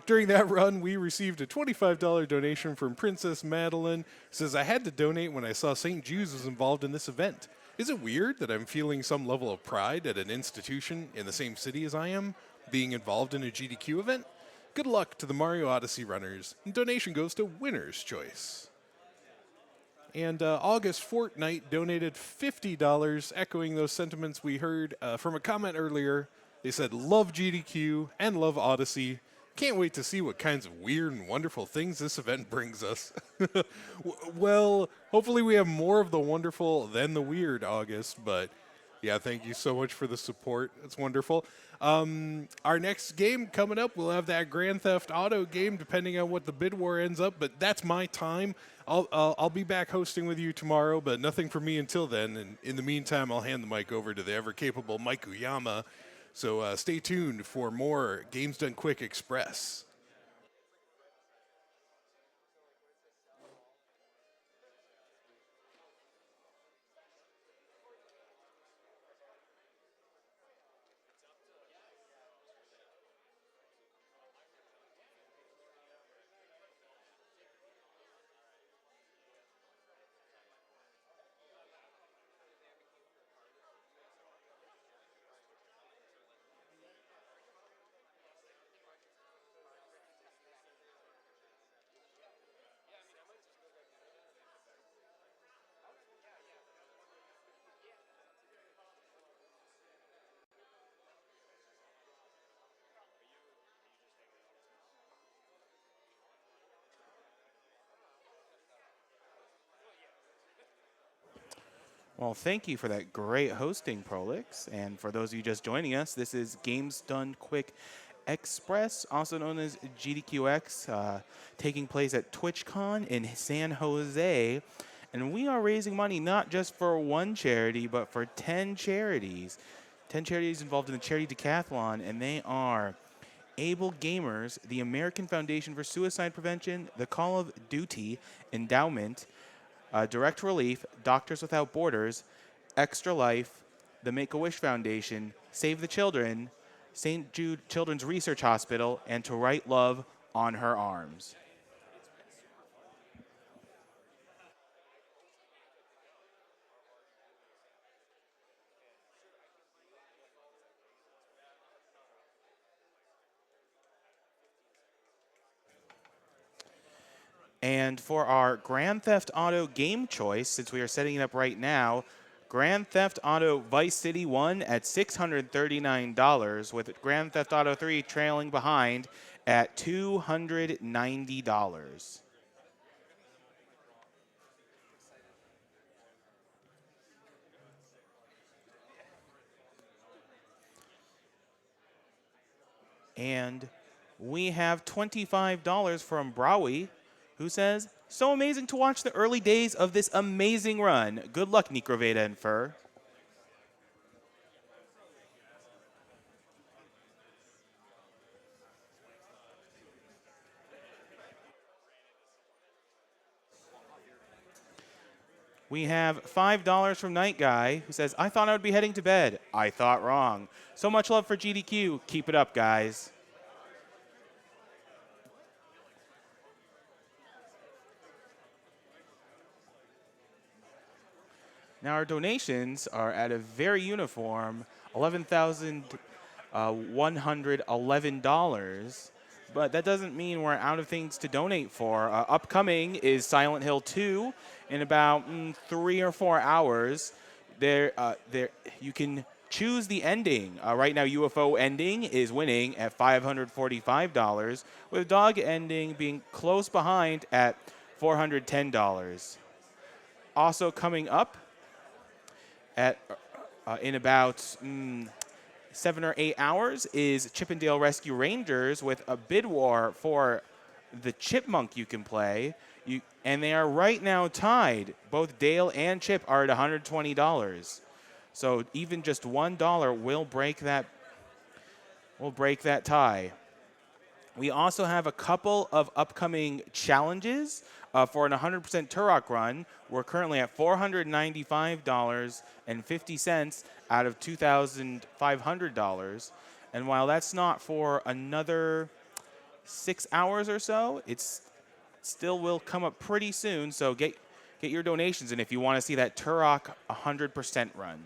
during that run, we received a $25 donation from Princess Madeline. Says, I had to donate when I saw St. Jude's was involved in this event. Is it weird that I'm feeling some level of pride at an institution in the same city as I am, being involved in a GDQ event? Good luck to the Mario Odyssey runners. And donation goes to Winner's Choice. And August Fortnite donated $50, echoing those sentiments we heard from a comment earlier. They said, love GDQ and love Odyssey. Can't wait to see what kinds of weird and wonderful things this event brings us. Well, hopefully we have more of the wonderful than the weird, August. But yeah, thank you so much for the support. It's wonderful. Our next game coming up, we'll have that Grand Theft Auto game, depending on what the bid war ends up. But that's my time. I'll be back hosting with you tomorrow, but nothing for me until then. And in the meantime, I'll hand the mic over to the ever-capable Mike Uyama. So stay tuned for more Games Done Quick Express. Well, thank you for that great hosting, Prolix. And for those of you just joining us, this is Games Done Quick Express, also known as GDQx, taking place at TwitchCon in San Jose. And we are raising money not just for one charity, but for 10 charities. 10 charities involved in the charity decathlon, and they are Able Gamers, the American Foundation for Suicide Prevention, the Call of Duty Endowment, Direct Relief, Doctors Without Borders, Extra Life, the Make-A-Wish Foundation, Save the Children, St. Jude Children's Research Hospital, and To Write Love on Her Arms. And for our Grand Theft Auto game choice, since we are setting it up right now, Grand Theft Auto Vice City 1 at $639, with Grand Theft Auto 3 trailing behind at $290. And we have $25 from Brawi, who says, "So amazing to watch the early days of this amazing run. Good luck, NicroVeda and Fur." We have $5 from Night Guy, who says, "I thought I would be heading to bed. I thought wrong. So much love for GDQ. Keep it up, guys." Now our donations are at a very uniform $11,111, but that doesn't mean we're out of things to donate for. Upcoming is Silent Hill 2 in about 3 or 4 hours. You can choose the ending. Right now, UFO ending is winning at $545, with Dog ending being close behind at $410. Also coming up at in about 7 or 8 hours is Chippendale Rescue Rangers with a bid war for the Chipmunk you can play. And they are right now tied. Both Dale and Chip are at $120. So even just $1 will break that tie. We also have a couple of upcoming challenges for an 100% Turok run. We're currently at $495.50 out of $2,500. And while that's not for another 6 hours or so, it's still will come up pretty soon. So get your donations in if you want to see that Turok 100% run.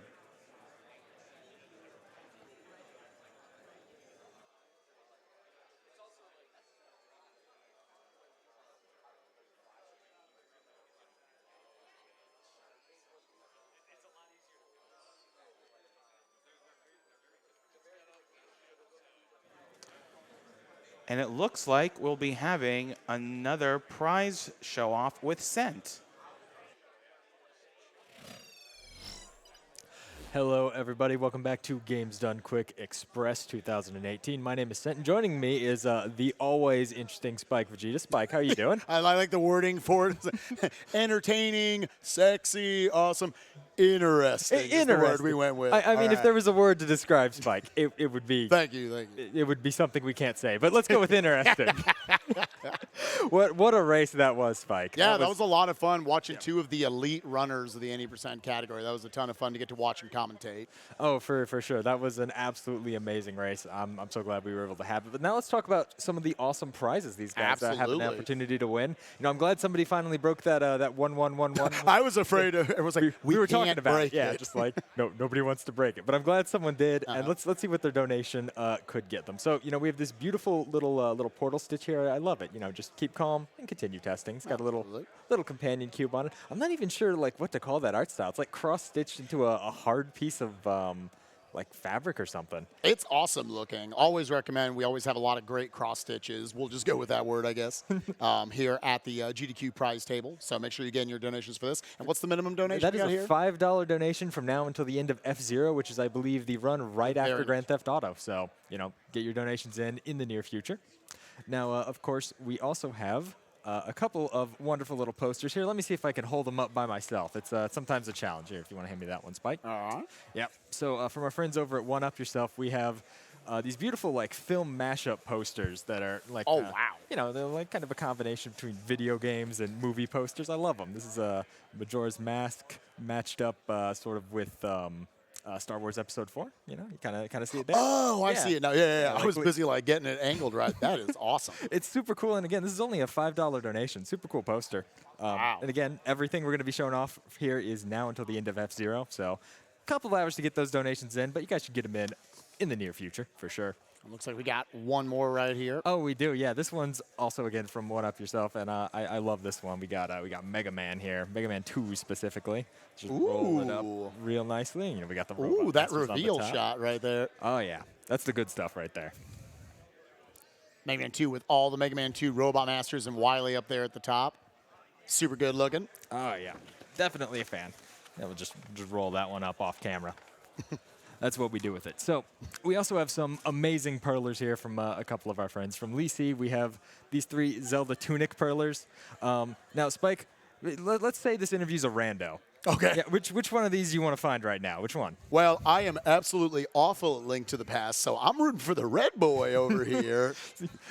And it looks like we'll be having another prize show-off with Scent. Hello, everybody. Welcome back to Games Done Quick Express 2018. My name is Scent, and joining me is the always interesting Spike Vegeta. Spike, how are you doing? I like the wording for it. Entertaining, sexy, awesome, interesting. Is the word we went with. I mean, if there was a word to describe Spike, it would be. Thank you. It would be something we can't say, but let's go with interesting. What a race that was, Spike. Yeah, that was a lot of fun watching two of the elite runners of the 80% category. That was a ton of fun to get to watch and commentate. Oh, for sure. That was an absolutely amazing race. I'm so glad we were able to have it. But now let's talk about some of the awesome prizes these guys have an opportunity to win. You know, I'm glad somebody finally broke that 1-1-1-1. I was afraid of it. Was like we were talking about break it. just like nobody wants to break it. But I'm glad someone did. And let's see what their donation could get them. So, you know, we have this beautiful little portal stitch here. I love it. You know, just keep calm and continue testing. It's got a little companion cube on it. I'm not even sure like what to call that art style. It's like cross stitched into a hard piece of like fabric or something. It's awesome looking. Always recommend. We always have a lot of great cross stitches. We'll just go with that word, I guess, here at the GDQ prize table. So make sure you get in your donations for this. And what's the minimum donation That we is got a here? $5 donation from now until the end of F-Zero, which is, I believe, the run right after Very Grand Theft Auto. So, you know, get your donations in the near future. Now, of course, we also have a couple of wonderful little posters here. Let me see if I can hold them up by myself. It's sometimes a challenge here, if you want to hand me that one, Spike. All right. Yep. So from our friends over at One Up Yourself, we have these beautiful like film mashup posters that are like, Oh, wow. you know, they're like kind of a combination between video games and movie posters. I love them. This is Majora's Mask matched up sort of with Star Wars Episode 4. You know, you kind of see it there. Oh, I Yeah. see it now. Yeah. I like was busy like getting it angled right. That is awesome. It's super cool, and again, this is only a $5 donation. Super cool poster. Wow. And again, everything we're going to be showing off here is now until the end of F-Zero, so a couple of hours to get those donations in, but you guys should get them in the near future, for sure. Looks like we got one more right here. Oh, we do, yeah. This one's also, again, from One Up Yourself, and I love this one. We got Mega Man here, Mega Man 2 specifically. Just roll it up Ooh. real nicely. You know, we got the Ooh, robot that masters on the reveal top. shot right there. Oh, yeah. That's the good stuff right there. Mega Man 2 with all the Mega Man 2 Robot Masters and Wily up there at the top. Super good looking. Oh, yeah. Definitely a fan. Yeah, we'll just roll that one up off camera. That's what we do with it. So we also have some amazing perlers here from a couple of our friends. From Lee C, we have these 3 Zelda Tunic perlers. Now, Spike, let's say this interview's a rando. Okay. Yeah, which one of these do you want to find right now? Which one? Well, I am absolutely awful at Link to the Past, so I'm rooting for the red boy over here.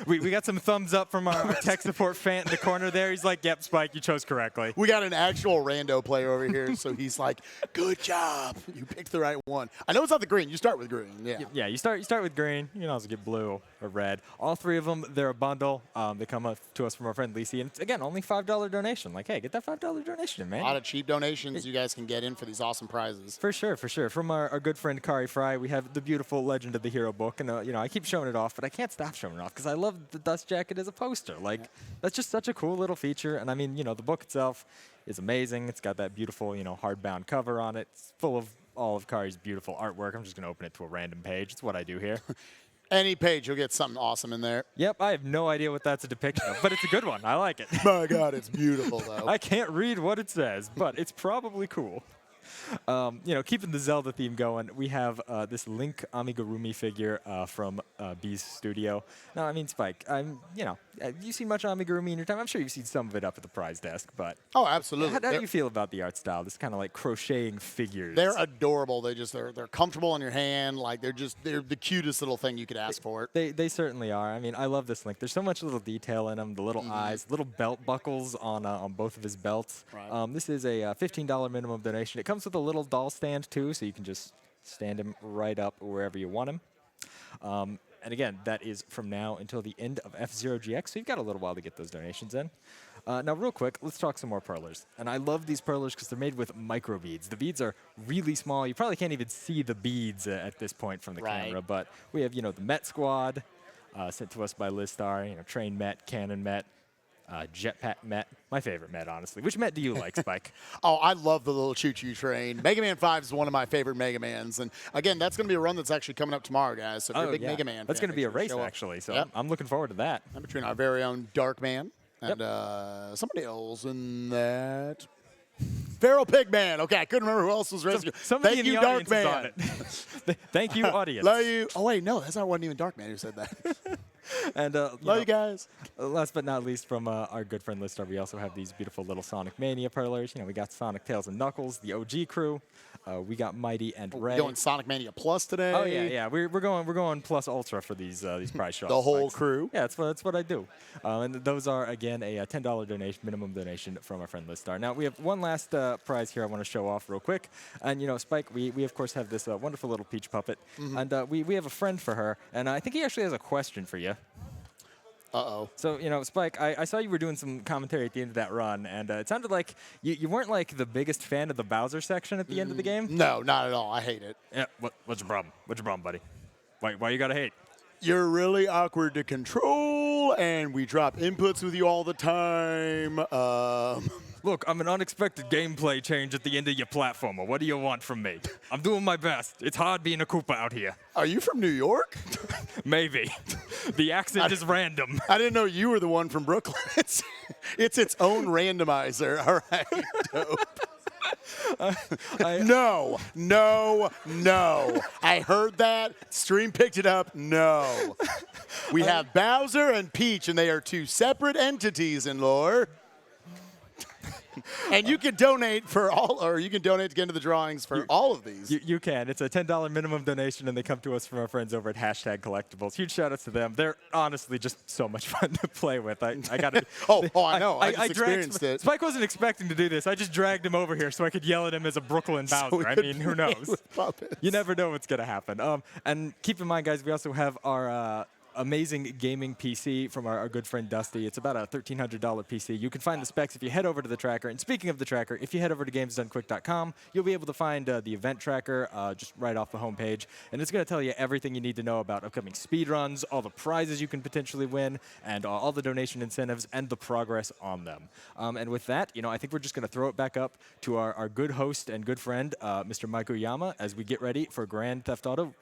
We got some thumbs up from our tech support fan in the corner there. He's like, yep, Spike, you chose correctly. We got an actual rando player over here, so he's like, good job. You picked the right one. I know it's not the green. You start with green. Yeah. Yeah, you start with green. You can also get blue or red. All 3 of them, they're a bundle. They come up to us from our friend Lisi, and it's, again, only $5 donation. Like, hey, get that $5 donation, man. A lot of cheap donations you guys can get in for these awesome prizes. For sure, for sure. From our good friend Kari Fry, we have the beautiful Legend of the Hero book, and you know, I keep showing it off, but I can't stop showing it off because I love the dust jacket as a poster. Like, that's just such a cool little feature. And I mean, you know, the book itself is amazing. It's got that beautiful, you know, hardbound cover on it. It's full of all of Kari's beautiful artwork. I'm just going to open it to a random page. It's what I do here. Any page, you'll get something awesome in there. Yep, I have no idea what that's a depiction of, but it's a good one. I like it. My God, it's beautiful, though. I can't read what it says, but it's probably cool. You know, keeping the Zelda theme going, we have this Link Amigurumi figure from B's studio. Now, I mean, Spike, you know, have you seen much Amigurumi in your time? I'm sure you've seen some of it up at the prize desk, but Oh, absolutely. how do you feel about the art style? This kind of like crocheting figures. They're adorable. They're comfortable in your hand. Like they're the cutest little thing you could ask for. They certainly are. I mean, I love this Link. There's so much little detail in them. The little eyes, little belt buckles on both of his belts. Right. This is a $15 minimum donation. It comes with a little doll stand too, so you can just stand him right up wherever you want him. And again, that is from now until the end of F-Zero GX, so you've got a little while to get those donations in. Now, real quick, let's talk some more perlers. And I love these perlers because they're made with micro beads. The beads are really small. You probably can't even see the beads at this point from the Right. camera, but we have, you know, the Met Squad sent to us by Listar, you know, Train Met, Cannon Met, Jetpack Met. My favorite Met, honestly. Which Met do you like, Spike? Oh, I love the little choo-choo train. Mega Man 5 is one of my favorite Mega Mans. And again, that's going to be a run that's actually coming up tomorrow, guys. So if you're a big Mega Man That's fan, going to be a make sure race, show up. actually, so Yep. I'm looking forward to that. And between our very own Dark Man and somebody else in that. Feral Pigman. Okay, I couldn't remember who else was racing. Somebody Thank in you, the Dark audience is on Man. it. Thank you, audience. Love you. Oh, wait, no, that's not wasn't even Dark Man who said that. And Love you guys. last but not least, from our good friend Listar, we also have these beautiful little Sonic Mania perlers. You know, we got Sonic, Tails, and Knuckles, the OG crew. We got Mighty and Ray. Going Sonic Mania Plus today. Oh yeah. We're going plus ultra for these prize shots. The whole Spikes. crew. Yeah, that's what I do. And those are again a $10 donation, minimum donation from our friend Listar. Now we have one last prize here I want to show off real quick. And you know, Spike, we of course have this wonderful little Peach puppet, and we have a friend for her, and I think he actually has a question for you. Uh-oh. So, you know, Spike, I saw you were doing some commentary at the end of that run, and it sounded like you weren't like the biggest fan of the Bowser section at the end of the game. No, not at all. I hate it. Yeah, what's your problem? What's your problem, buddy? Why you gotta hate? You're really awkward to control, and we drop inputs with you all the time. Look, I'm an unexpected gameplay change at the end of your platformer. What do you want from me? I'm doing my best. It's hard being a Koopa out here. Are you from New York? Maybe. The accent is random. I didn't know you were the one from Brooklyn. It's its own randomizer. All right, dope. No. I heard that. Stream picked it up. No. We have Bowser and Peach, and they are two separate entities in lore. And you can donate for all, or you can donate to get into the drawings for all of these. You can. It's a $10 minimum donation, and they come to us from our friends over at #Collectibles. Huge shout outs to them. They're honestly just so much fun to play with. I got to. I know. I just experienced it. Spike wasn't expecting to do this. I just dragged him over here so I could yell at him as a Brooklyn Bowser. I mean, who knows? You never know what's going to happen. And keep in mind, guys, we also have our amazing gaming PC from our good friend Dusty. It's about a $1,300 PC. You can find the specs if you head over to the tracker. And speaking of the tracker, if you head over to gamesdonequick.com, you'll be able to find the event tracker just right off the homepage. And it's going to tell you everything you need to know about upcoming speedruns, all the prizes you can potentially win, and all the donation incentives and the progress on them. And with that, I think we're just going to throw it back up to our good host and good friend, Mr. Mike Oyama, as we get ready for Grand Theft Auto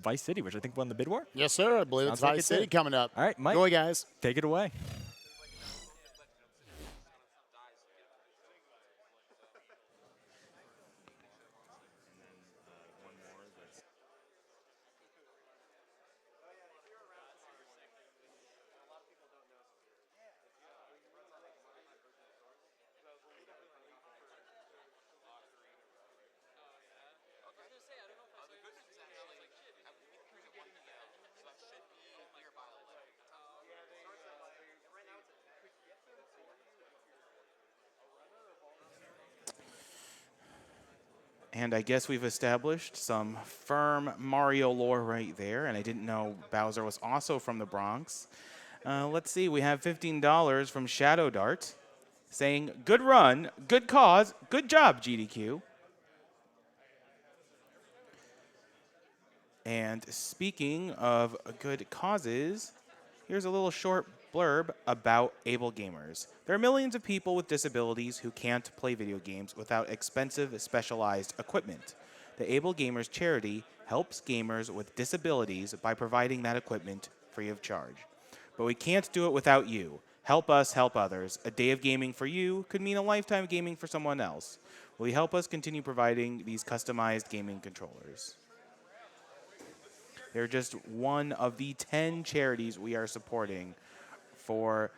Vice City, which I think won the bid war. Yes, sir. I believe it's Vice City coming up. All right, Mike. Go, guys. Take it away. And I guess we've established some firm Mario lore right there. And I didn't know Bowser was also from the Bronx. Let's see. We have $15 from Shadow Dart saying, "Good run, good cause, good job, GDQ." And speaking of good causes, here's a little short blurb about able gamers. There are millions of people with disabilities who can't play video games without expensive, specialized equipment. The Able Gamers charity helps gamers with disabilities by providing that equipment free of charge. But we can't do it without you. Help us help others. A day of gaming for you could mean a lifetime gaming for someone else. Will you help us continue providing these customized gaming controllers? They're just one of the 10 charities we are supporting for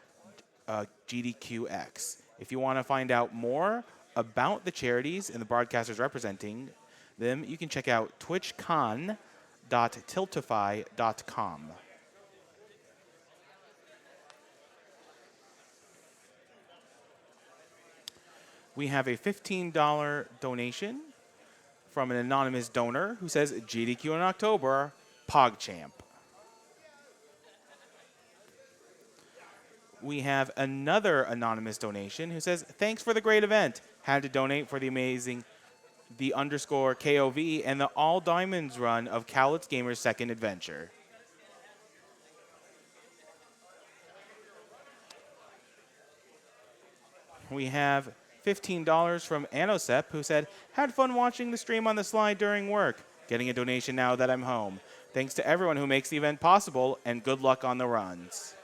GDQx. If you want to find out more about the charities and the broadcasters representing them, you can check out twitchcon.tiltify.com. We have a $15 donation from an anonymous donor who says, "GDQ in October, PogChamp." We have another anonymous donation who says, "Thanks for the great event. Had to donate for the amazing _KOV and the All Diamonds run of Cowlitz Gamer's second adventure." We have $15 from Anosep who said, "Had fun watching the stream on the slide during work. Getting a donation now that I'm home. Thanks to everyone who makes the event possible and good luck on the runs."